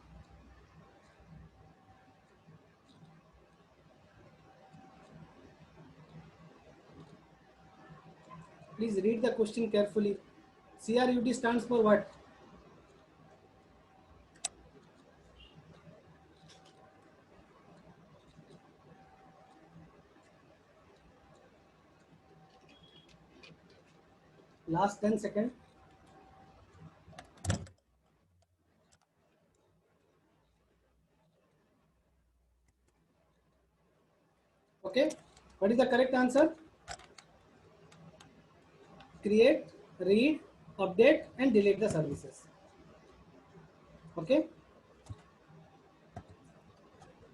Please read the question carefully. CRUD stands for what? Last 10 seconds. Okay, what is the correct answer? Create, read, update, and delete the services. Okay.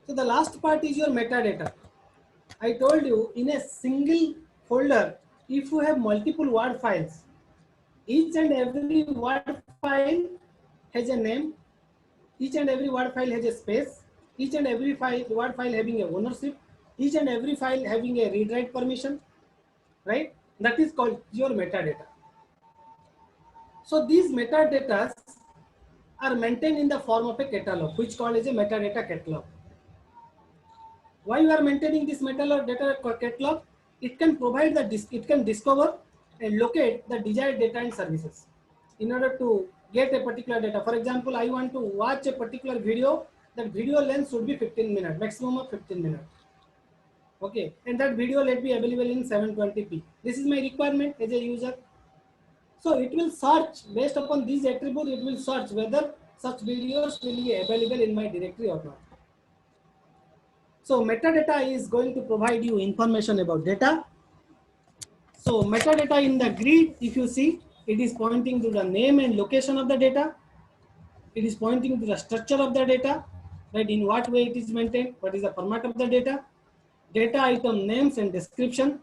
So the last part is your metadata. I told you in a single folder, if you have multiple Word files, each and every Word file has a name, each and every Word file has a space, each and every Word file having a ownership, each and every file having a read write permission, right? That is called your metadata. So these metadata are maintained in the form of a catalog, which called as a metadata catalog. Why you are maintaining this metadata catalog? It can provide it can discover and locate the desired data and services in order to get a particular data. For example, I want to watch a particular video. That video length should be 15 minutes, maximum of 15 minutes. Okay, and that video let be available in 720p. This is my requirement as a user. So it will search based upon these attributes. It will search whether such videos will be available in my directory or not. So metadata is going to provide you information about data. So metadata in the grid, if you see, it is pointing to the name and location of the data. It is pointing to the structure of the data, right? In what way it is maintained, what is the format of the data item names and description,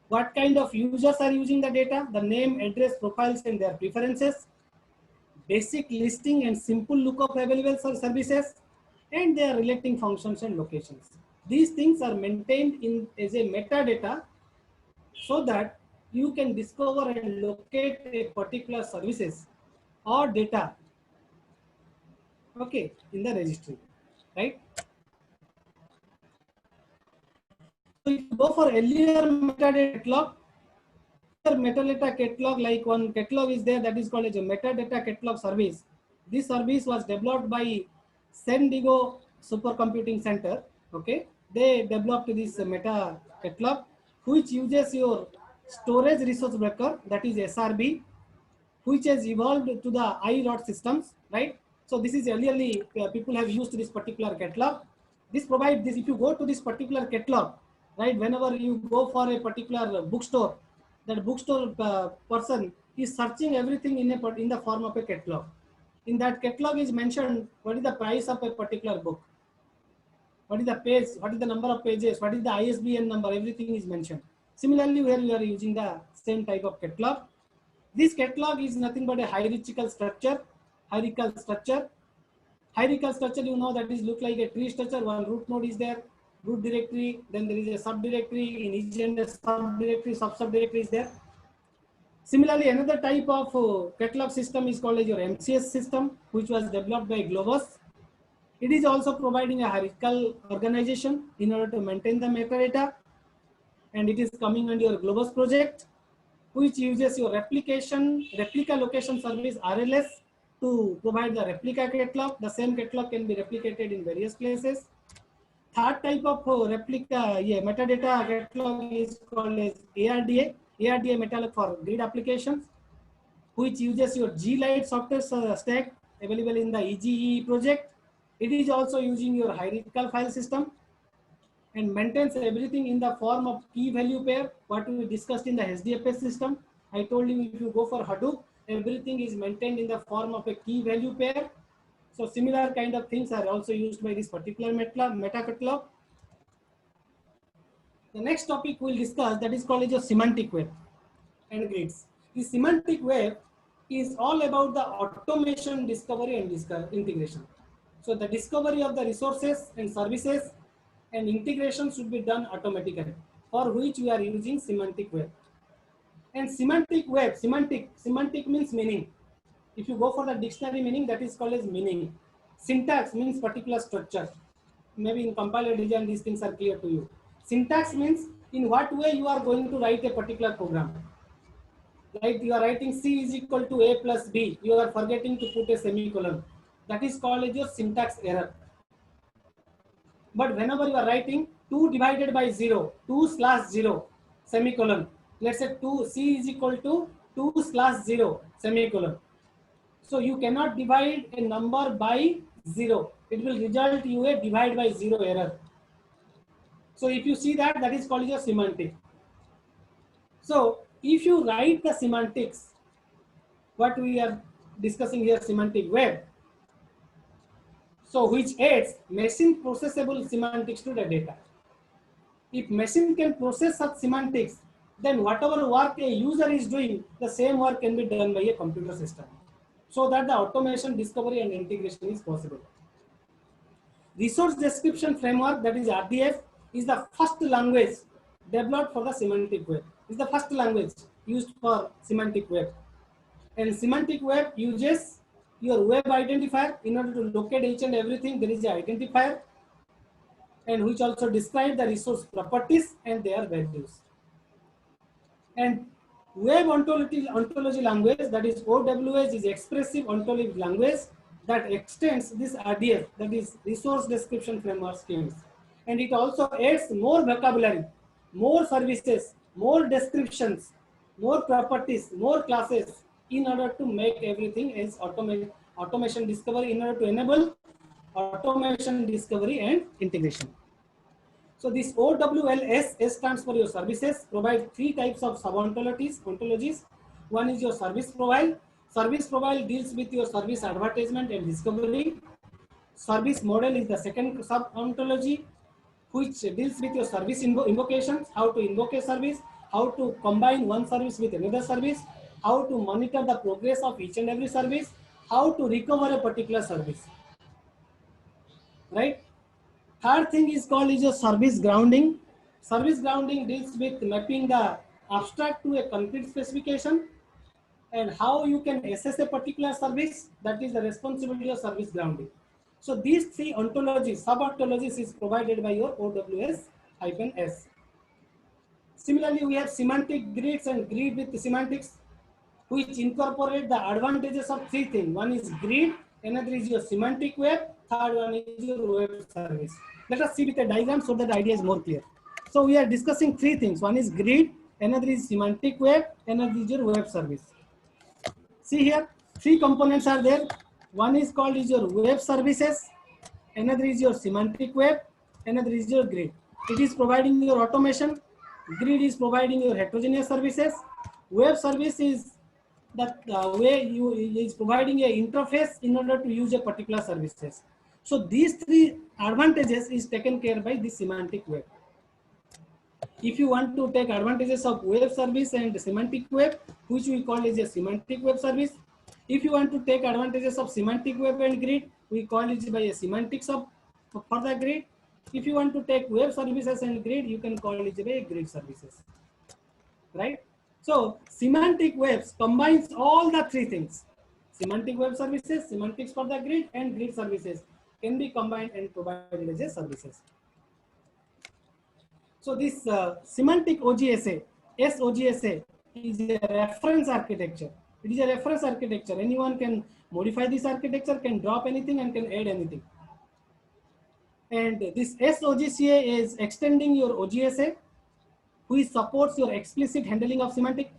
what kind of users are using the data, the name, address, profiles, and their preferences, basic listing and simple lookup available services, and their relating functions and locations. These things are maintained in as a metadata so that you can discover and locate a particular services or data, okay, in the registry, right? So if you go for earlier metadata catalog, like one catalog is there that is called as a metadata catalog service. This service was developed by San Diego Supercomputing Center. Okay, they developed this meta catalog, which uses your storage resource breaker, that is SRB, which has evolved to the iROT systems, right? So this is earlier people have used this particular catalog. This provides this. If you go to this particular catalog, right, whenever you go for a particular bookstore, that bookstore person is searching everything in the form of a catalog. In that catalog is mentioned what is the price of a particular book, what is the page, what is the number of pages, what is the ISBN number, everything is mentioned. Similarly, where we are using the same type of catalog. This catalog is nothing but a hierarchical structure. Hierarchical structure, you know, that is look like a tree structure. One root node is there, root directory, then there is a subdirectory. In each and a subdirectory, subdirectory is there. Similarly, another type of catalog system is called as your MCS system, which was developed by Globus. It is also providing a hierarchical organization in order to maintain the metadata, and it is coming under your Globus project, which uses your replica location service RLS to provide the replica catalog. The same catalog can be replicated in various places. Third type of metadata catalog is called as ARDA catalog for grid applications, which uses your G-Lite software stack available in the EGE project. It is also using your hierarchical file system and maintains everything in the form of key value pair, what we discussed in the HDFS system. I told you if you go for Hadoop, everything is maintained in the form of a key value pair. So similar kind of things are also used by this particular meta catalog. The next topic we'll discuss, that is called as a semantic web and grids. The semantic web is all about the automation, discovery, and integration. So the discovery of the resources and services and integration should be done automatically. for which we are using semantic web. And semantic web, semantic means meaning. If you go for the dictionary meaning, that is called as meaning. Syntax means particular structure. Maybe in compiler design, these things are clear to you. Syntax means in what way you are going to write a particular program. Like you are writing C is equal to A plus B, you are forgetting to put a semicolon. That is called as your syntax error. But whenever you are writing 2 divided by 0, 2 slash 0, semicolon. Let's say 2 C is equal to 2 slash 0, semicolon. So you cannot divide a number by 0. It will result you a divide by 0 error. So if you see that, that is called your semantic. So if you write the semantics, what we are discussing here, semantic web, so which adds machine processable semantics to the data. If machine can process such semantics, then whatever work a user is doing, the same work can be done by a computer system, so that the automation, discovery and integration is possible. Resource description framework, that is RDF, is the first language developed for the semantic web. Is the first language used for semantic web. And semantic web uses your web identifier in order to locate each and everything. There is an identifier, and which also describe the resource properties and their values. And web ontology language, that is OWS, is expressive ontology language that extends this RDF, that is resource description framework schemes. And it also adds more vocabulary, more services, more descriptions, more properties, more classes, in order to make everything as automation discovery, in order to enable automation discovery and integration. So this OWLS, S stands for your services, provide 3 types of sub-ontologies. One is your service profile. Service profile deals with your service advertisement and discovery. Service model is the second sub-ontology, which deals with your service invocations, how to invoke a service, how to combine one service with another service, how to monitor the progress of each and every service, how to recover a particular service, right? Third thing is called is your service grounding. Service grounding deals with mapping the abstract to a concrete specification, and how you can assess a particular service. That is the responsibility of service grounding. So these 3 ontologies, sub-ontologies, is provided by your OWS-S. Similarly, we have semantic grids and grid with semantics, which incorporate the advantages of 3 things. One is grid, another is your semantic web, third one is your web service. Let us see with a diagram so that the idea is more clear. So we are discussing 3 things. One is grid, another is semantic web, another is your web service. See here, 3 components are there. One is called is your web services, another is your semantic web, another is your grid. It is providing your automation. Grid is providing your heterogeneous services. Web service is that way you is providing a interface in order to use a particular services. So these 3 advantages is taken care by the semantic web. If you want to take advantages of web service and semantic web, which we call as a semantic web service. If you want to take advantages of semantic web and grid, we call it by a semantics of for the grid. If you want to take web services and grid, you can call it by grid services, right? So semantic webs combines all the 3 things. Semantic web services, semantics for the grid, and grid services can be combined and provided as a services. So this semantic OGSA, SOGSA, is a reference architecture. It is a reference architecture. Anyone can modify this architecture, can drop anything, and can add anything. And this SOGSA is extending your OGSA, which supports your explicit handling of semantic.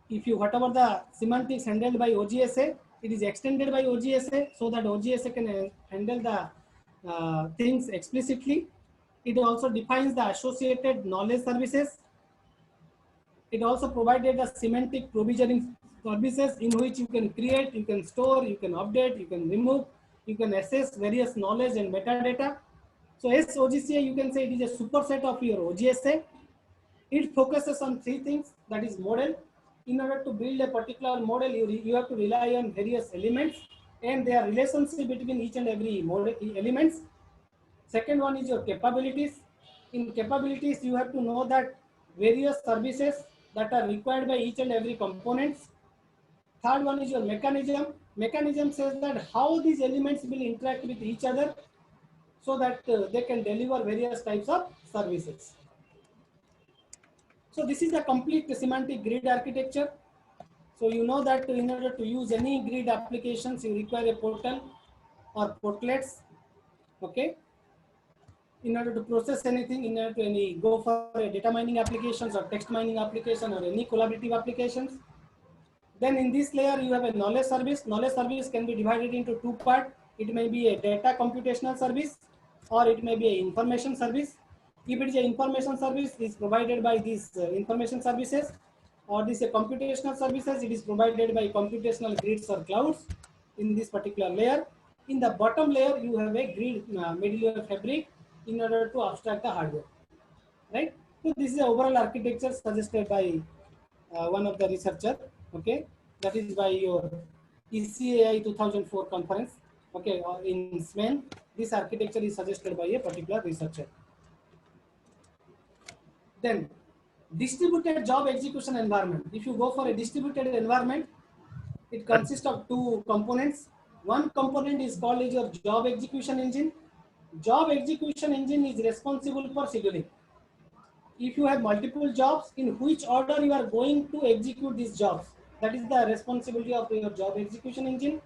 If you whatever the semantics handled by OGSA, it is extended by OGSA, so that OGSA can handle the things explicitly. It also defines the associated knowledge services. It also provided the semantic provisioning services, in which you can create, you can store, you can update, you can remove, you can access various knowledge and metadata. So SOGSA, you can say it is a superset of your OGSA. It focuses on 3 things, that is model. In order to build a particular model, you have to rely on various elements and their relationship between each and every model elements. Second one is your capabilities. In capabilities, you have to know that various services that are required by each and every components. Third one is your mechanism. Mechanism says that how these elements will interact with each other so that they can deliver various types of services. So this is a complete semantic grid architecture. So you know that in order to use any grid applications, you require a portal or portlets. Okay. In order to process anything, in order to go for a data mining applications or text mining application or any collaborative applications. Then in this layer, you have a knowledge service. Knowledge service can be divided into two parts. It may be a data computational service or it may be an information service. If it is an information service, it is provided by these information services, or this computational services, it is provided by computational grids or clouds in this particular layer. In the bottom layer, you have a grid middleware fabric in order to abstract the hardware, right? So this is the overall architecture suggested by one of the researcher, okay, that is by your ECAI 2004 conference, okay, in Spain. This architecture is suggested by a particular researcher. Then distributed job execution environment. If you go for a distributed environment, it consists of two components. One component is called as your job execution engine. Job execution engine is responsible for scheduling. If you have multiple jobs, in which order you are going to execute these jobs, that is the responsibility of your job execution engine.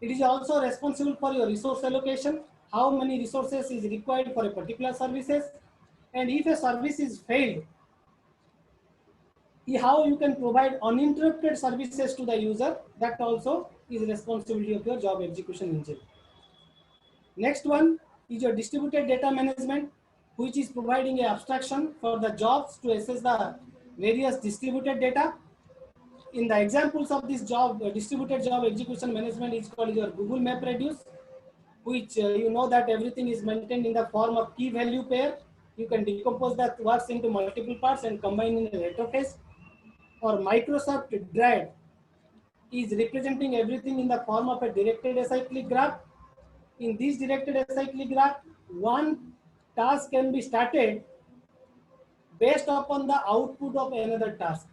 It is also responsible for your resource allocation, how many resources is required for a particular services, and if a service is failed, how you can provide uninterrupted services to the user, that also is responsibility of your job execution engine. Next one is your distributed data management, which is providing an abstraction for the jobs to access the various distributed data. In the examples of this job, distributed job execution management is called your Google MapReduce, which you know that everything is maintained in the form of key value pair. You can decompose that works into multiple parts and combine in a retrofit. Or Microsoft Drive is representing everything in the form of a directed acyclic graph. In this directed acyclic graph, one task can be started based upon the output of another task.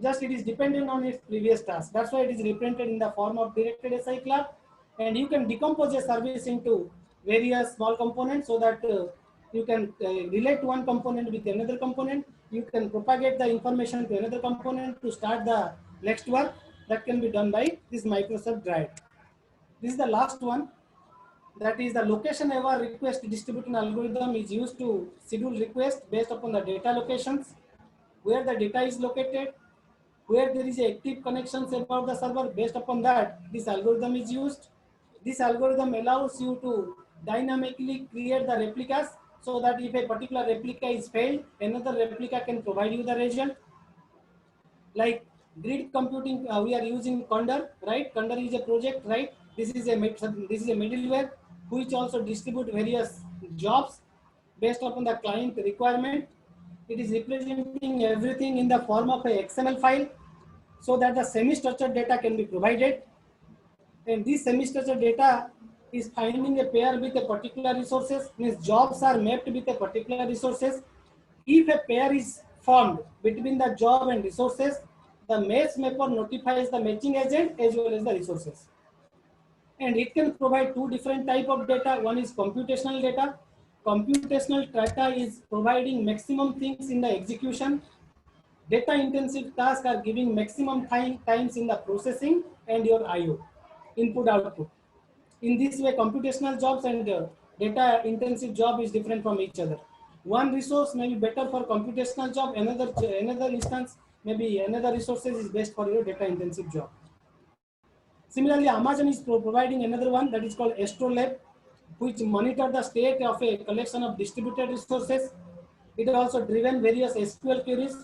Just it is dependent on its previous task. That's why it is represented in the form of directed acyclic graph. And you can decompose a service into various small components so that you can relate one component with another component. You can propagate the information to another component to start the next work. That can be done by this Microsoft Drive. This is the last one. That is the location aware request distribution algorithm is used to schedule requests based upon the data locations, where the data is located, where there is a active connections about the server. Based upon that, this algorithm is used. This algorithm allows you to dynamically create the replicas so that if a particular replica is failed, another replica can provide you the result. Like grid computing, we are using Condor, right? Condor is a project, right? This is a middleware which also distribute various jobs based upon the client requirement. It is representing everything in the form of a XML file so that the semi-structured data can be provided. And this semi-structured data is finding a pair with a particular resources, means jobs are mapped with a particular resources. If a pair is formed between the job and resources, the match mapper notifies the matching agent as well as the resources. And it can provide two different type of data. One is computational data. Computational data is providing maximum things in the execution. Data intensive tasks are giving maximum times in the processing and your IO, input output. In this way, computational jobs and data intensive job is different from each other. One resource may be better for computational job, another instance maybe another resources is best for your data intensive job. Similarly, Amazon is providing another one that is called Astrolab, which monitor the state of a collection of distributed resources. It also driven various SQL queries.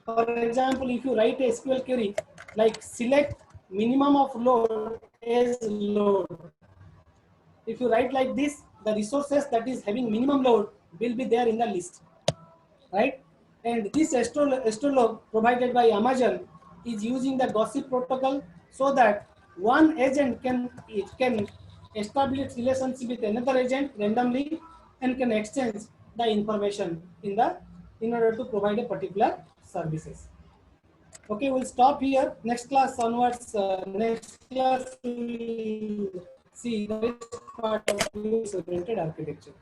For example, if you write a SQL query like select minimum of load as load, if you write like this, the resources that is having minimum load will be there in the list, right? And this Astrolab provided by Amazon is using the gossip protocol so that one agent can establish relationship with another agent randomly and can exchange the information in order to provide a particular services. Okay, we'll stop here. Next class onwards, next class we will see the rest part of oriented architecture.